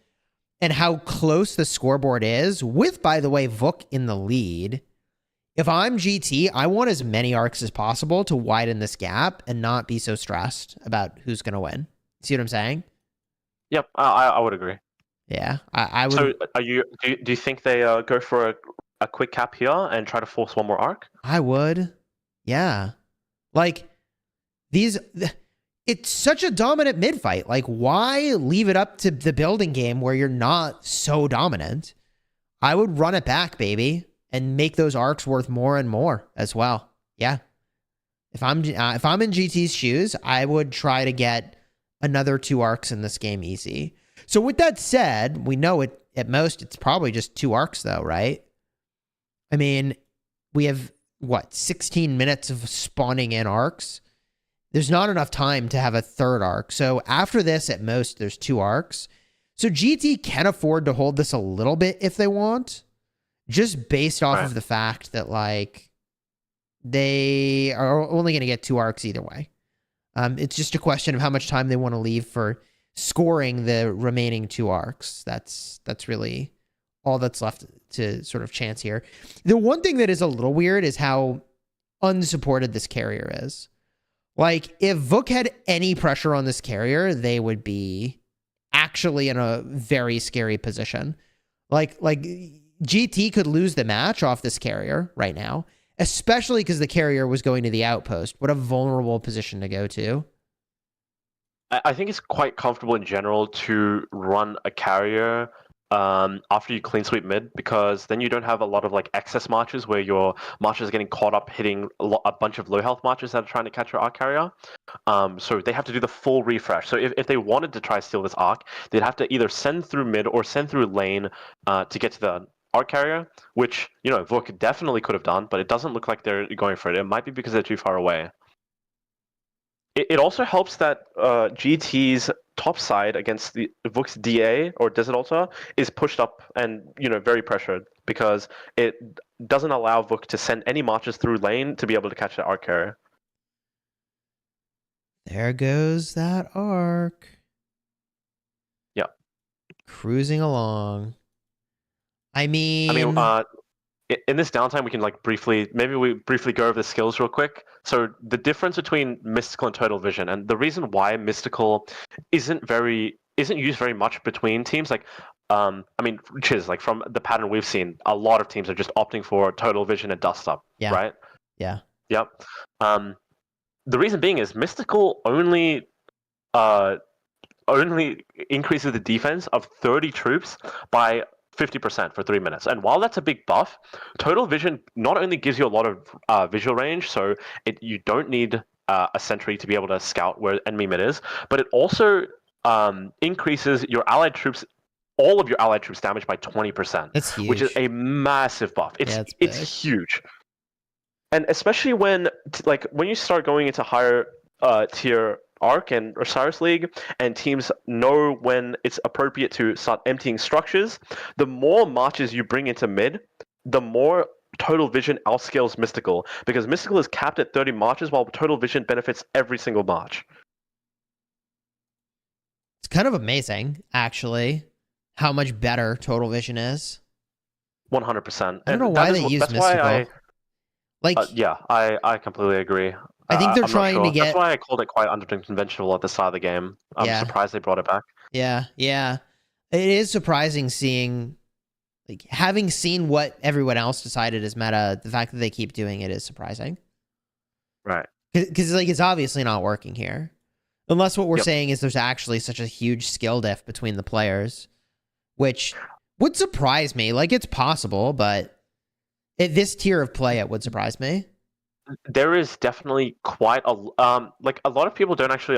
and how close the scoreboard is, with, by the way, VOOK in the lead, if I'm GT, I want as many arcs as possible to widen this gap and not be so stressed about who's going to win. See what I'm saying? Yep, I would agree. Yeah, I would. So, do you think they go for a quick cap here and try to force one more arc? I would. Yeah. Like, it's such a dominant mid fight. Like, why leave it up to the building game where you're not so dominant? I would run it back, baby, and make those arcs worth more and more as well. Yeah. If I'm in GT's shoes, I would try to get another 2 arcs in this game easy. So with that said, we know it at most it's probably just 2 arcs though, right? I mean, we have 16 minutes of spawning in arcs. There's not enough time to have a third arc. So after this, at most, there's 2 arcs. So GT can afford to hold this a little bit if they want, just based off of the fact that, like, they are only going to get 2 arcs either way. It's just a question of how much time they want to leave for scoring the remaining 2 arcs. That's really all that's left to sort of chance here. The one thing that is a little weird is how unsupported this carrier is. Like, if VOOK had any pressure on this carrier, they would be actually in a very scary position. Like GT could lose the match off this carrier right now, especially because the carrier was going to the outpost. What a vulnerable position to go to. I think it's quite comfortable in general to run a carrier after you clean sweep mid, because then you don't have a lot of like excess marches where your marches are getting caught up hitting a bunch of low health marches that are trying to catch your arc carrier. So they have to do the full refresh. So if they wanted to try steal this arc, they'd have to either send through mid or send through lane to get to the arc carrier, which, you know, VOOK definitely could have done, but it doesn't look like they're going for it. It might be because they're too far away. It also helps that GT's top side against the VOOK's DA or Desert Altar is pushed up and, you know, very pressured, because it doesn't allow VOOK to send any marches through lane to be able to catch the arc carrier. There goes that arc. Yeah. Cruising along. I mean, in this downtime, we can like briefly go over the skills real quick. So the difference between Mystical and Total Vision, and the reason why Mystical isn't used very much between teams, like which is like from the pattern we've seen, a lot of teams are just opting for Total Vision and Dust Up, yeah. right? Yeah. Yep. The reason being is Mystical only increases the defense of 30 troops by 50% for 3 minutes. And while that's a big buff, Total Vision not only gives you a lot of visual range, so you don't need a sentry to be able to scout where enemy mid is, but it also increases your allied troops, all of your allied troops damage by 20%. That's huge. Which is a massive buff. It's huge. And especially when you start going into higher tier Arc and Osiris League, and teams know when it's appropriate to start emptying structures, the more marches you bring into mid, the more Total Vision outscales Mystical, because Mystical is capped at 30 marches, while Total Vision benefits every single march. It's kind of amazing, actually, how much better Total Vision is. 100%. I don't know why they use Mystical. I completely agree. I think they're trying to get... That's why I called it quite unconventional at the start of the game. I'm surprised they brought it back. Yeah. It is surprising seeing, like, having seen what everyone else decided is meta, the fact that they keep doing it is surprising. Right. Because, like, it's obviously not working here. Unless what we're saying is there's actually such a huge skill diff between the players, which would surprise me. Like, it's possible, but at this tier of play, it would surprise me. There is definitely quite a a lot of people don't actually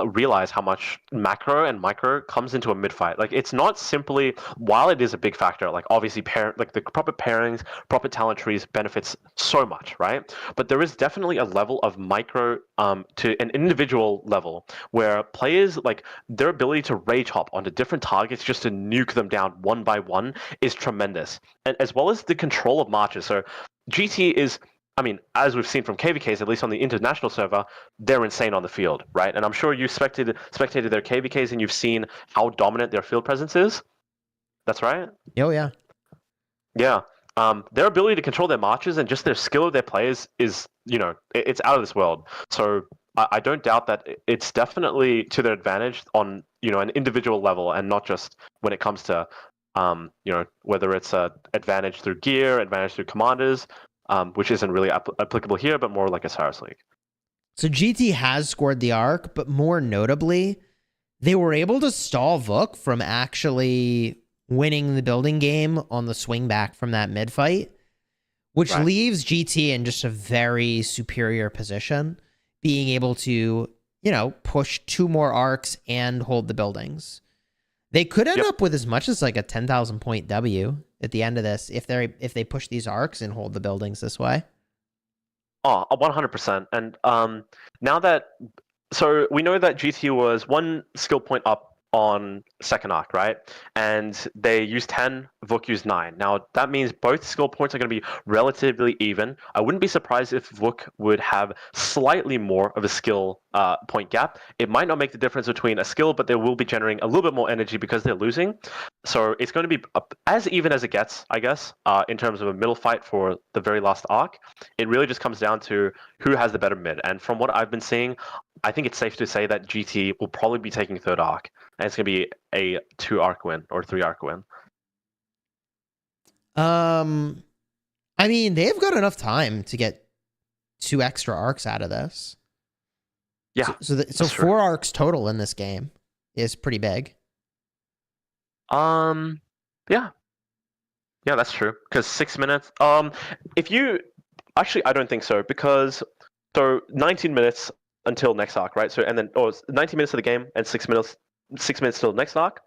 realize how much macro and micro comes into a mid fight. Like, it's not simply, while it is a big factor, like obviously the proper pairings, proper talent trees benefits so much, right? But there is definitely a level of micro to an individual level where players, like, their ability to rage hop onto different targets just to nuke them down one by one is tremendous, and as well as the control of marches. So GT is, I mean, as we've seen from KVKs, at least on the international server, they're insane on the field, right? And I'm sure you spectated their KVKs and you've seen how dominant their field presence is. That's right? Oh, yeah. Yeah. Their ability to control their marches and just their skill of their players is, you know, it's out of this world. So I don't doubt that it's definitely to their advantage on, you know, an individual level, and not just when it comes to, you know, whether it's advantage through gear, advantage through commanders, which isn't really applicable here, but more like a Osiris League. So GT has scored the arc, but more notably, they were able to stall VOOK from actually winning the building game on the swing back from that mid fight, which leaves GT in just a very superior position, being able to, you know, push 2 more arcs and hold the buildings. They could end up with as much as like a 10,000 point W at the end of this if they push these arcs and hold the buildings this way. Oh, 100%. And now that, so we know that GT was 1 skill point up on second arc, right? And they use 10, VOOK used 9. Now, that means both skill points are going to be relatively even. I wouldn't be surprised if VOOK would have slightly more of a skill point gap. It might not make the difference between a skill, but they will be generating a little bit more energy because they're losing. So it's going to be as even as it gets, I guess, in terms of a middle fight for the very last arc. It really just comes down to who has the better mid. And from what I've been seeing, I think it's safe to say that GT will probably be taking third arc, and it's going to be a 2 arc win or 3 arc win. I mean, they've got enough time to get 2 extra arcs out of this. Yeah. So 4 arcs total in this game is pretty big. Yeah. Yeah, that's true. Because 6 minutes. If you actually, I don't think so, because 19 minutes until next arc, right? So and then 19 minutes of the game and 6 minutes till next arc.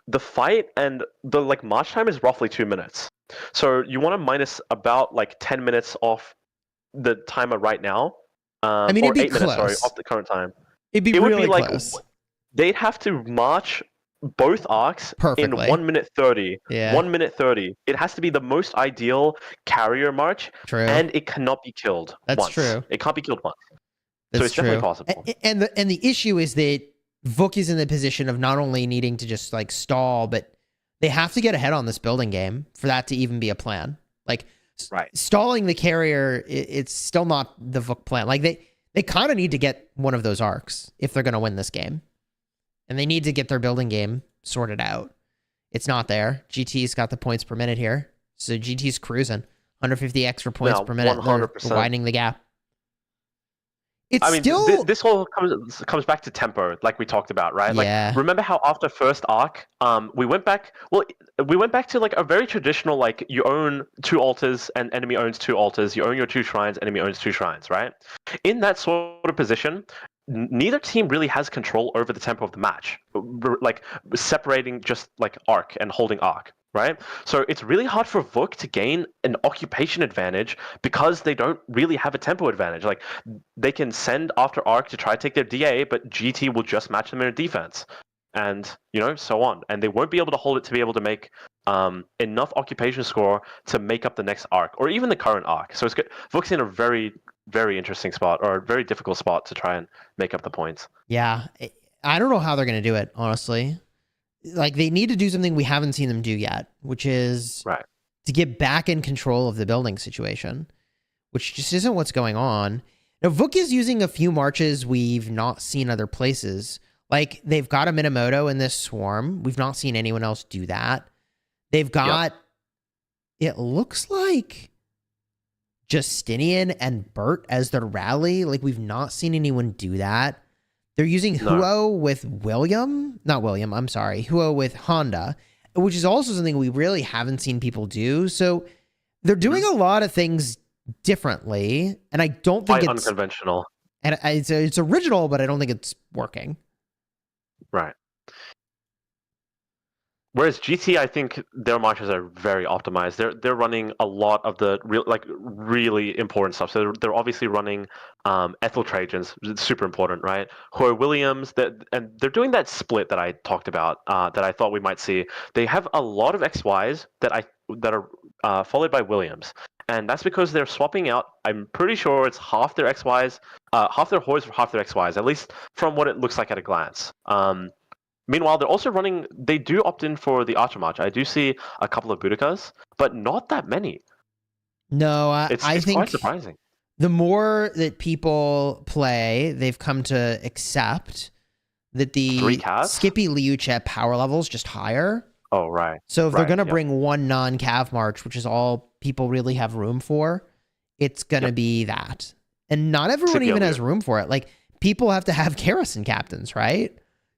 The fight and the march time is roughly 2 minutes. So you want to minus about 10 minutes off the timer right now. I mean, or it'd be 8 minutes, close. sorry, off the current time. It would be close. They'd have to march both arcs perfectly in 1 minute 30. Yeah. 1 minute 30. It has to be the most ideal carrier march. True. And it cannot be killed That's once. true. It can't be killed once. That's so it's definitely possible. And the issue is that VOOK is in the position of not only needing to just stall, but they have to get ahead on this building game for that to even be a plan. Stalling the carrier, it's still not the VOOK plan. They kind of need to get one of those arcs if they're going to win this game. And they need to get their building game sorted out. It's not there. GT's got the points per minute here. So GT's cruising. 150 extra points per minute. 100%. They're widening the gap. This all comes back to tempo, like we talked about, right? Yeah. Remember how after first arc, we went back to a very traditional, you own 2 altars and enemy owns 2 altars, you own your 2 shrines, enemy owns 2 shrines, right? In that sort of position, neither team really has control over the tempo of the match, separating just arc and holding arc. Right? So it's really hard for VOOK to gain an occupation advantage because they don't really have a tempo advantage. They can send after arc to try to take their DA, but GT will just match them in a defense. And, so on. And they won't be able to hold it to be able to make enough occupation score to make up the next arc, or even the current arc. So it's good. VOOK's in a very, very interesting spot, or a very difficult spot to try and make up the points. Yeah. I don't know how they're going to do it, honestly. They need to do something we haven't seen them do yet, which is to get back in control of the building situation, which just isn't what's going on. Now, VOOK is using a few marches we've not seen other places. They've got a Minamoto in this swarm. We've not seen anyone else do that. They've got, it looks like, Justinian and Bert as their rally. We've not seen anyone do that. They're using Huo with Huo with Honda, which is also something we really haven't seen people do. So they're doing a lot of things differently, and I don't think it's unconventional. And it's original, but I don't think it's working. Right. Whereas GT, I think their marches are very optimized. They're running a lot of the really important stuff. So they're obviously running Ethel Trajans, super important, right? Hoy Williams, and they're doing that split that I talked about, that I thought we might see. They have a lot of XYs that are followed by Williams, and that's because they're swapping out. I'm pretty sure it's half their XYs, half their Hoys for half their XYs, at least from what it looks like at a glance. Meanwhile, they're also running. They do opt in for the Archer March. I do see a couple of Budokas, but not that many. No, it's I think quite surprising. The more that people play, they've come to accept that the Skippy Liuche power level is just higher. Oh, right. So if they're going to bring one non-cav march, which is all people really have room for, it's going to be that. And not everyone even has room for it. People have to have garrison captains, right?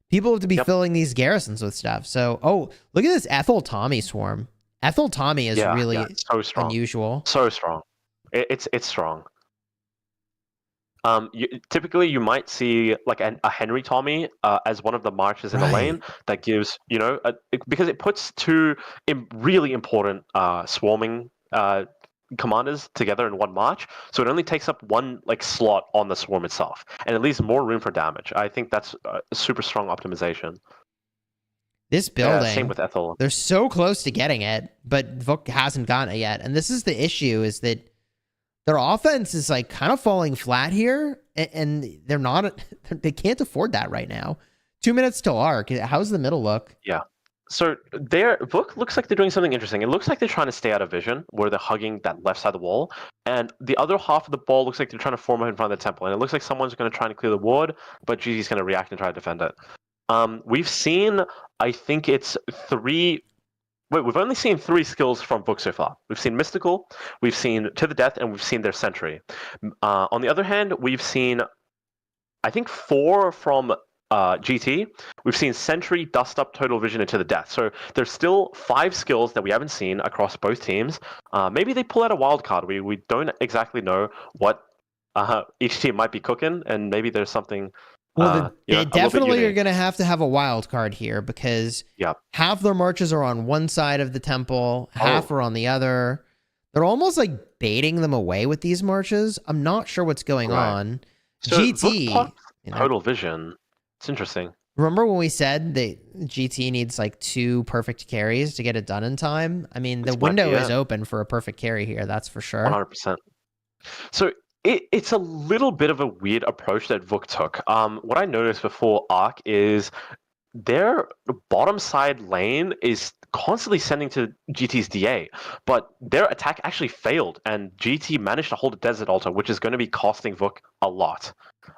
People have to be filling these garrisons with stuff. So, look at this Ethel Tommy swarm. Ethel Tommy is really so strong. Unusual. So strong. It's strong. Typically, you might see a Henry Tommy as one of the marches in the lane that gives, because it puts 2 really important swarming commanders together in one march, so it only takes up 1 slot on the swarm itself, and it leaves more room for damage. I think that's a super strong optimization. This Yeah, building, same with Ethel. they're so close to getting it, but VOOK hasn't gotten it yet. And this is the issue, is that their offense is like kind of falling flat here, and they're not, they can't afford that right now. 2 minutes till arc. How's the middle look? Yeah. So VOOK looks like they're doing something interesting. It looks like they're trying to stay out of vision, where they're hugging that left side of the wall, and the other half of the ball looks like they're trying to form up in front of the temple. And it looks like someone's going to try and clear the ward, but GG's going to react and try to defend it. We've seen, I think it's three. Wait, we've only seen 3 skills from VOOK so far. We've seen Mystical, we've seen To the Death, and we've seen their Sentry. On the other hand, we've seen, I think, 4 from GT. We've seen Sentry, Dust Up, Total Vision, and To the Death. So there's still 5 skills that we haven't seen across both teams. Maybe they pull out a wild card. We don't exactly know what each team might be cooking, and maybe there's something. Well, they definitely are unique. going to have a wild card here, because half their marches are on one side of the temple, half are on the other. They're almost like baiting them away with these marches. I'm not sure what's going on. So GT, Total Vision. It's interesting. Remember when we said that GT needs like 2 perfect carries to get it done in time? I mean, the window is open for a perfect carry here, that's for sure. 100%. So it's a little bit of a weird approach that VOOK took. What I noticed before Arc is their bottom side lane is constantly sending to GT's DA, but their attack actually failed, and GT managed to hold a Desert Altar, which is going to be costing VOOK a lot.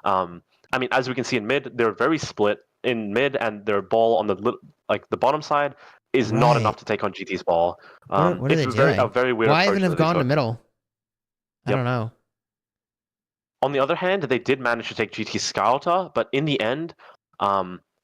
I mean, as we can see in mid, they're very split in mid, and their ball on the bottom side is not enough to take on GT's ball. What are they doing? A very weird Why approach even have gone to middle? I don't know. On the other hand, they did manage to take GT's Sky Altar, but in the end,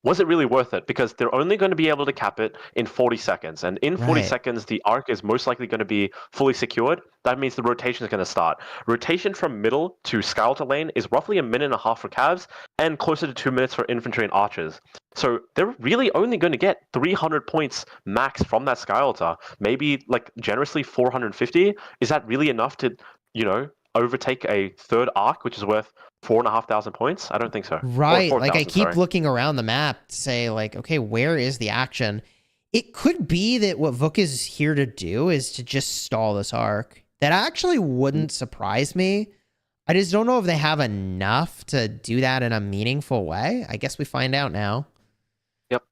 was it really worth it? Because they're only going to be able to cap it in 40 seconds. And in 40 seconds, the arc is most likely going to be fully secured. That means the rotation is going to start. Rotation from middle to Sky Altar lane is roughly 1.5 minutes for Cavs and closer to 2 minutes for infantry and archers. So they're really only going to get 300 points max from that Sky Altar. Maybe like generously 450. Is that really enough to, overtake a third arc, which is worth 4,500 points? I don't think so. Right. Like I keep looking around the map to say like, okay, where is the action? It could be that what VOOK is here to do is to just stall this arc. That actually wouldn't surprise me. I just don't know if they have enough to do that in a meaningful way. I guess we find out now. Yep.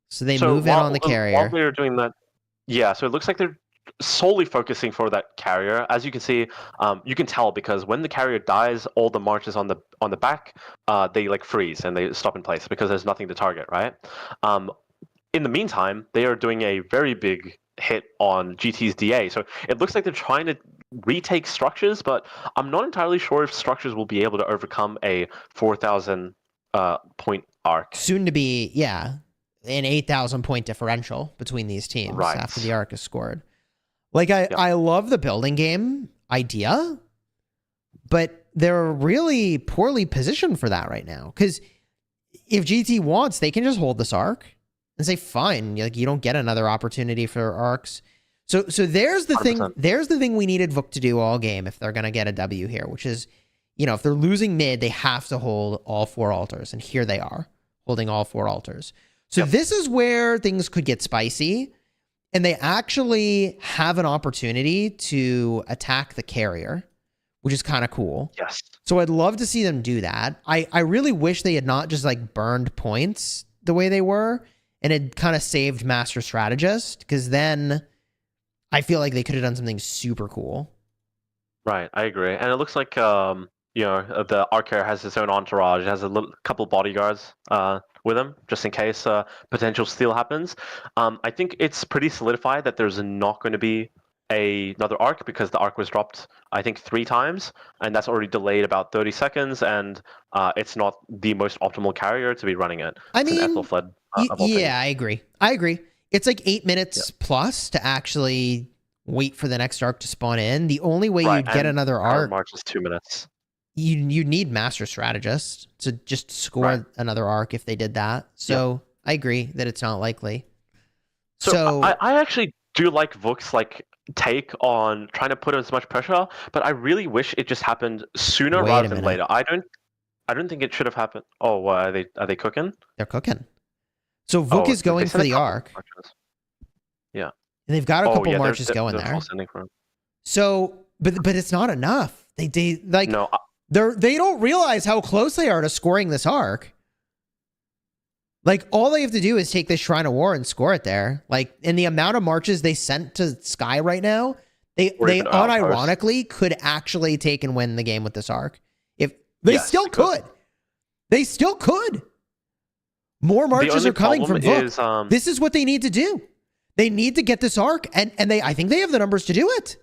So they move in on the carrier. While they're doing that, yeah, so it looks like they're solely focusing for that carrier. As you can see, you can tell because when the carrier dies, all the marches on the back, they like freeze and they stop in place because there's nothing to target, right? In the meantime, they are doing a very big hit on GT's DA. So it looks like they're trying to retake structures, but I'm not entirely sure if structures will be able to overcome a 4,000 point arc. Soon to be, an 8,000 point differential between these teams after the arc is scored. Like, I love the building game idea, but they're really poorly positioned for that right now. Because if GT wants, they can just hold this arc and say, fine, like you don't get another opportunity for arcs. So there's the 100%. Thing. There's the thing we needed VOOK to do all game if they're gonna get a W here, which is, if they're losing mid, they have to hold all 4 altars, and here they are holding all 4 altars. So this is where things could get spicy. And they actually have an opportunity to attack the carrier, which is kind of cool. Yes. So I'd love to see them do that. I really wish they had not just like burned points the way they were and had kind of saved Master Strategist, because then I feel like they could have done something super cool. Right, I agree. And it looks like the arc carrier has its own entourage. It has a couple bodyguards with him, just in case potential steal happens. I think it's pretty solidified that there's not going to be another arc because the arc was dropped, I think, 3 times, and that's already delayed about 30 seconds, and it's not the most optimal carrier to be running it. I mean, I agree. It's like 8 minutes plus to actually wait for the next arc to spawn in. The only way you'd get another arc... March is 2 minutes. You need Master Strategist to just score another arc if they did that. So I agree that it's not likely. So I actually do like VOOK's take on trying to put as much pressure, but I really wish it just happened sooner rather than later. I don't think it should have happened. Oh, are they cooking? They're cooking. So VOOK Oh, is going they for sent a the couple arc, marches. Yeah. and they've got a Oh couple yeah, marches going they're full there. sending for him. So, but it's not enough. They like No, they don't realize how close they are to scoring this arc. Like, all they have to do is take this Shrine of War and score it there. Like, in the amount of marches they sent to Sky right now, they even Outpost. unironically could actually take and win the game with this arc. If they Yes, still they could. could. They still could. More marches only are coming from problem VOOK. is, This is what they need to do. They need to get this arc, and I think they have the numbers to do it.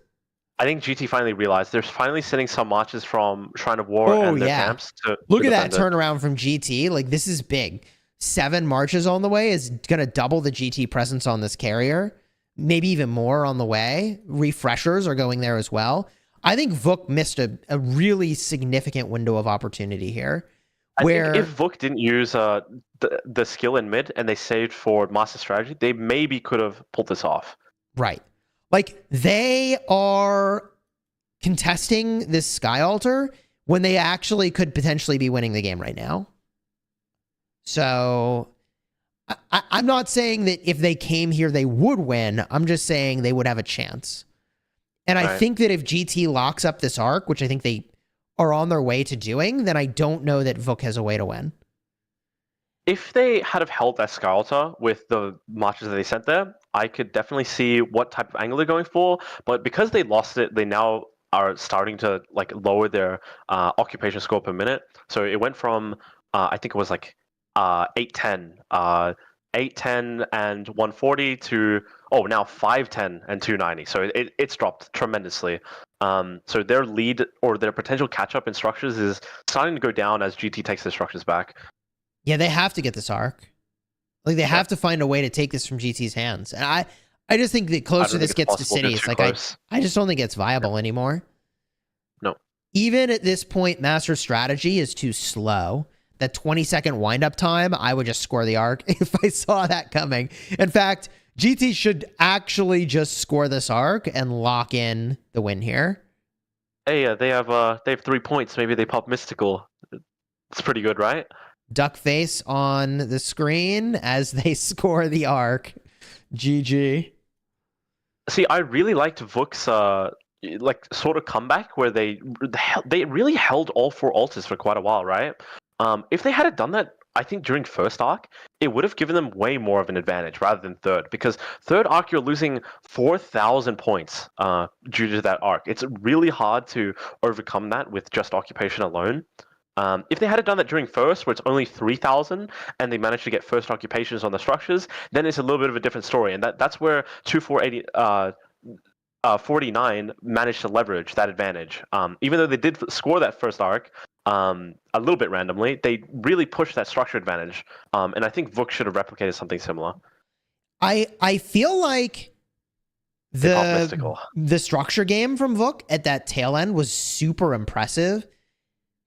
I think GT finally realized they're finally sending some marches from Shrine of War and their camps to Look to at that defend it. turnaround from GT. Like, this is big. 7 marches on the way is going to double the GT presence on this carrier. Maybe even more on the way. Refreshers are going there as well. I think VOOK missed a really significant window of opportunity here. I Where think if VOOK didn't use the skill in mid and they saved for Master Strategy, they maybe could have pulled this off. Right. Like, they are contesting this Sky Altar when they actually could potentially be winning the game right now. So, I'm not saying that if they came here, they would win. I'm just saying they would have a chance. And I think that if GT locks up this arc, which I think they are on their way to doing, then I don't know that VOOK has a way to win. If they had have held that Sky Altar with the marches that they sent there, I could definitely see what type of angle they're going for. But because they lost it, they now are starting to like lower their occupation score per minute. So it went from I think it was like 810, 810 and 140 to now 510 and 290. So it's dropped tremendously. So their lead or their potential catch up in structures is starting to go down as GT takes their structures back. Yeah, they have to get this arc. Like, they have to find a way to take this from GT's hands. And I just think the closer this gets to cities, like, I just don't think it's viable anymore. No. Even at this point, Master Strategy is too slow. That 20-second wind-up time, I would just score the arc if I saw that coming. In fact, GT should actually just score this arc and lock in the win here. Hey, they have 3 points. Maybe they pop Mystical. It's pretty good, right? Duck face on the screen as they score the arc. GG. See, I really liked VOOK's like sort of comeback where they really held all 4 altars for quite a while, right? If they had done that, I think during first arc, it would have given them way more of an advantage rather than third, because third arc you're losing 4,000 points due to that arc. It's really hard to overcome that with just occupation alone. If they had done that during first, where it's only 3,000, and they managed to get first occupations on the structures, then it's a little bit of a different story, and that's where 49 managed to leverage that advantage. Even though they did score that first arc a little bit randomly, they really pushed that structure advantage, and I think VOOK should have replicated something similar. I feel like the structure game from VOOK at that tail end was super impressive.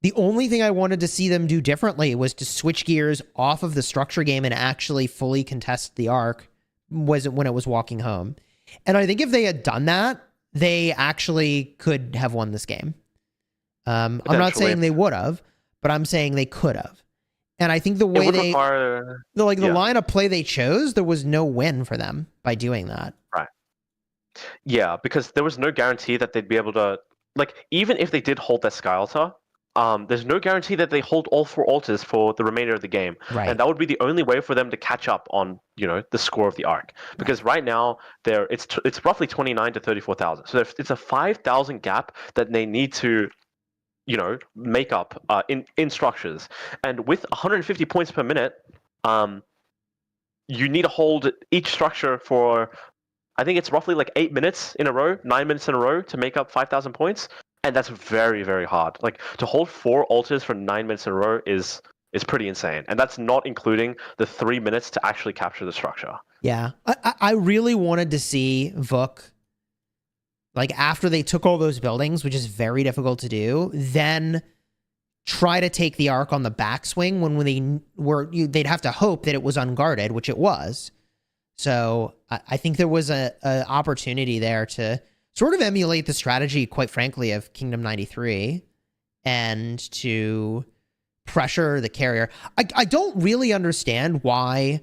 The only thing I wanted to see them do differently was to switch gears off of the structure game and actually fully contest the arc when it was walking home. And I think if they had done that, they actually could have won this game. I'm not saying they would have, but I'm saying they could have. And I think the way the line of play they chose, there was no win for them by doing that. Right. Yeah, because there was no guarantee that they'd be able to, like, even if they did hold that Sky Altar, there's no guarantee that they hold all 4 altars for the remainder of the game. Right. And that would be the only way for them to catch up on, the score of the arc. Because right now, it's roughly 29 to 34,000. So it's a 5,000 gap that they need to, make up in structures. And with 150 points per minute, you need to hold each structure for, I think it's roughly like 8 minutes in a row, 9 minutes in a row to make up 5,000 points. And that's very, very hard. Like, to hold 4 altars for 9 minutes in a row is pretty insane. And that's not including the 3 minutes to actually capture the structure. Yeah. I really wanted to see VOOK, like, after they took all those buildings, which is very difficult to do, then try to take the arc on the backswing when they'd have to hope that it was unguarded, which it was. So I think there was a opportunity there to sort of emulate the strategy, quite frankly, of Kingdom 93 and to pressure the carrier. I don't really understand why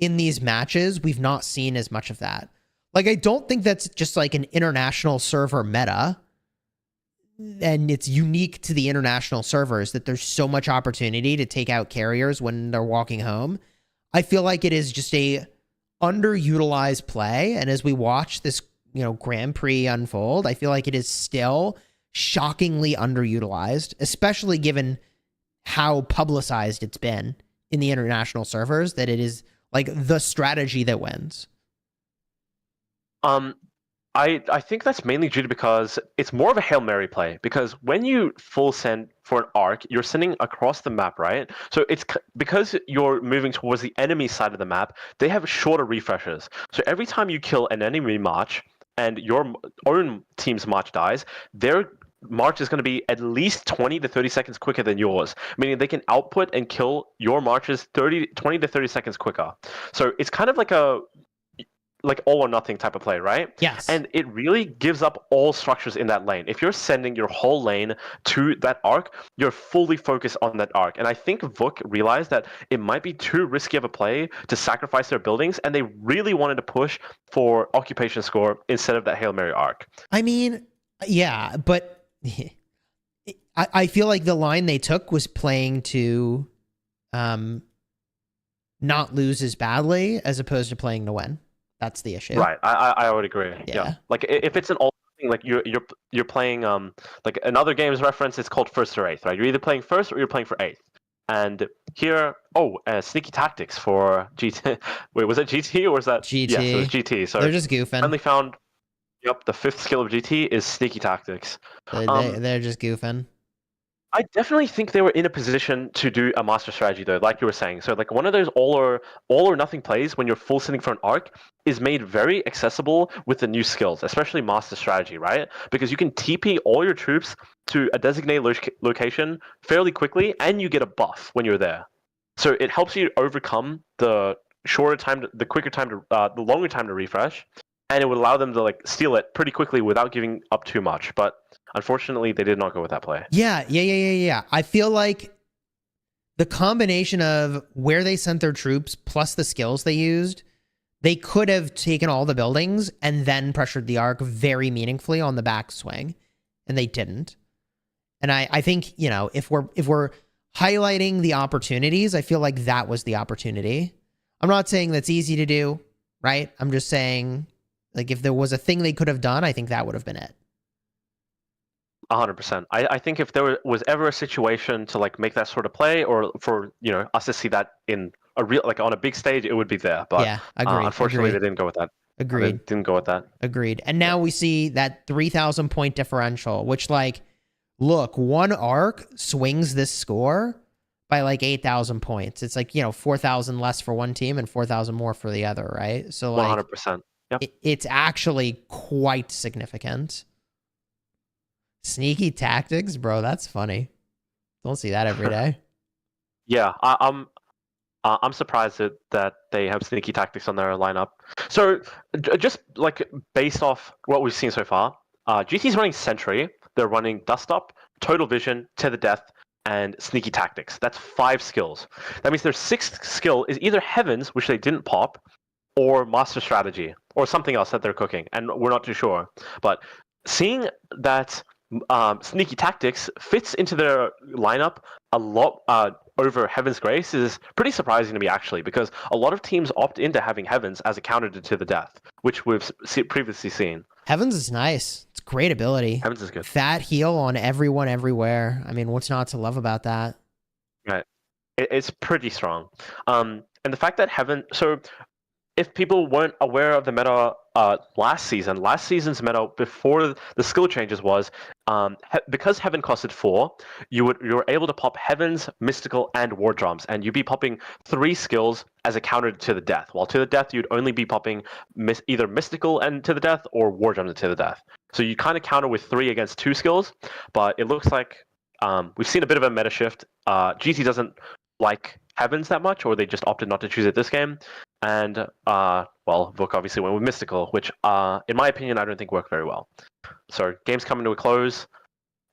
in these matches, we've not seen as much of that. Like, I don't think that's just like an international server meta, and it's unique to the international servers that there's so much opportunity to take out carriers when they're walking home. I feel like it is just a underutilized play, and as we watch this, Grand Prix unfold, I feel like it is still shockingly underutilized, especially given how publicized it's been in the international servers, that it is like the strategy that wins. I think that's mainly due to because it's more of a Hail Mary play, because when you full send for an arc, you're sending across the map, right? So it's because you're moving towards the enemy side of the map, they have shorter refreshes. So every time you kill an enemy march and your own team's march dies, their march is going to be at least 20 to 30 seconds quicker than yours, meaning they can output and kill your marches 20 to 30 seconds quicker. So it's kind of like a all or nothing type of play, right? Yes. And it really gives up all structures in that lane. If you're sending your whole lane to that arc, you're fully focused on that arc. And I think VOOK realized that it might be too risky of a play to sacrifice their buildings, and they really wanted to push for occupation score instead of that Hail Mary arc. I mean, yeah, but I feel like the line they took was playing to not lose as badly as opposed to playing to win. That's the issue. Right, I would agree. Yeah. Like if it's an all thing, like you're playing like another game's reference, it's called first or eighth, right? You're either playing first or you're playing for eighth. And here, sneaky tactics for GT. Wait, was it GT or was that GT? Yes, it was GT. So they're just goofing. Finally found. Yep, the fifth skill of GT is sneaky tactics. They're just goofing. I definitely think they were in a position to do a master strategy though, like you were saying. So like one of those all or nothing plays when you're full sitting for an arc is made very accessible with the new skills, especially master strategy, right? Because you can TP all your troops to a designated location fairly quickly, and you get a buff when you're there. So it helps you overcome the quicker time the longer time to refresh, and it would allow them to like steal it pretty quickly without giving up too much. But unfortunately, they did not go with that play. Yeah. I feel like the combination of where they sent their troops plus the skills they used, they could have taken all the buildings and then pressured the arc very meaningfully on the backswing, and they didn't. And I think, if we're highlighting the opportunities, I feel like that was the opportunity. I'm not saying that's easy to do, right? I'm just saying, like, if there was a thing they could have done, I think that would have been it. 100%. I think if there was ever a situation to like make that sort of play, or for us to see that in a real on a big stage, it would be there. But yeah, agreed. Unfortunately, they didn't go with that. Agreed. They didn't go with that. Agreed. And now we see that 3,000 point differential, which look, one arc swings this score by 8,000 points. It's 4,000 less for one team and 4,000 more for the other, right? So 100%. Yep. It's actually quite significant. Sneaky tactics, bro. That's funny. Don't see that every day. Yeah, I'm surprised that they have sneaky tactics on their lineup. So just based off what we've seen so far, GT's running Sentry. They're running Dust Up, Total Vision, To the Death, and Sneaky Tactics. That's 5 skills. That means their 6th skill is either Heavens, which they didn't pop, or Master Strategy, or something else that they're cooking, and we're not too sure. But seeing that Sneaky Tactics fits into their lineup a lot over Heaven's Grace is pretty surprising to me, actually, because a lot of teams opt into having Heavens as a counter to the death, which we've previously seen. Heavens is nice. It's great ability. Heavens is good. Fat heal on everyone everywhere. I mean, what's not to love about that? Right. It's pretty strong. And the fact that Heaven... So if people weren't aware of the meta last season's meta before the skill changes was because Heaven costed 4, you were able to pop Heavens, Mystical, and War Drums, and you'd be popping 3 skills as a counter to the death. While to the death, you'd only be popping either Mystical and to the death or War Drums and to the death. So you kind of counter with 3 against 2 skills, but it looks like we've seen a bit of a meta shift. GT doesn't like Heavens that much, or they just opted not to choose it this game. And VOOK obviously went with Mystical, which in my opinion I don't think worked very well. So game's coming to a close.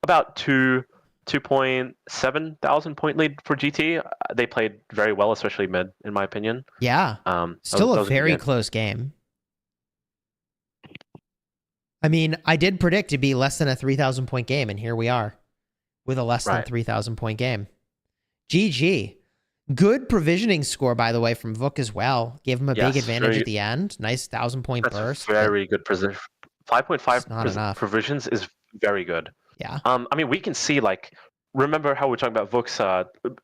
About 2 2.7 thousand point lead for GT. They played very well, especially mid, in my opinion. Yeah. Still That a was good very game. close game. I mean, I did predict it'd be less than a 3,000 point game, and here we are with a less than Right. 3,000 point game. GG. Good provisioning score, by the way, from VOOK as well. Gave him a big Yes, advantage very- at the end. Nice 1,000-point That's burst. but very good precision. 5.5 It's not enough. provisions is very good. Yeah. I mean, we can see, like, remember how we're talking about VOOK's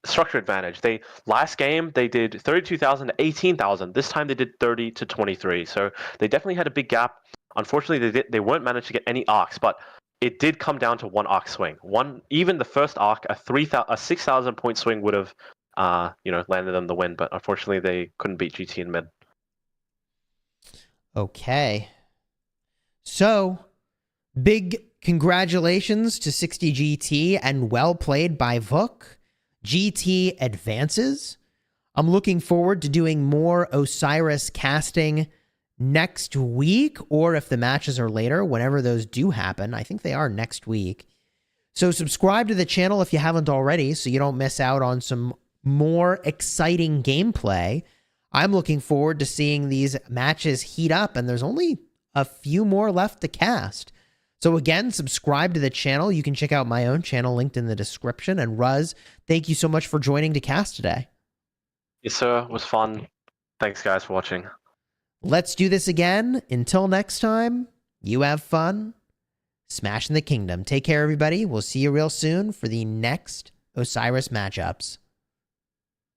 structure advantage. Last game they did 32,000 to 18,000. This time they did 30 to 23. So they definitely had a big gap. Unfortunately, they weren't managed to get any arcs, but it did come down to one arc swing. Even the first arc, a 6,000 point swing would have landed them the win, but unfortunately they couldn't beat GT in mid. Okay. So, big congratulations to 60GT and well played by VOOK. GT advances. I'm looking forward to doing more Osiris casting next week, or if the matches are later, whenever those do happen. I think they are next week. So subscribe to the channel if you haven't already so you don't miss out on some more exciting gameplay. I'm looking forward to seeing these matches heat up, and there's only a few more left to cast. So again, subscribe to the channel. You can check out my own channel linked in the description. And Ruz, thank you so much for joining to cast today. Yes, sir. It was fun. Thanks, guys, for watching. Let's do this again. Until next time, you have fun smashing the kingdom. Take care, everybody. We'll see you real soon for the next Osiris matchups.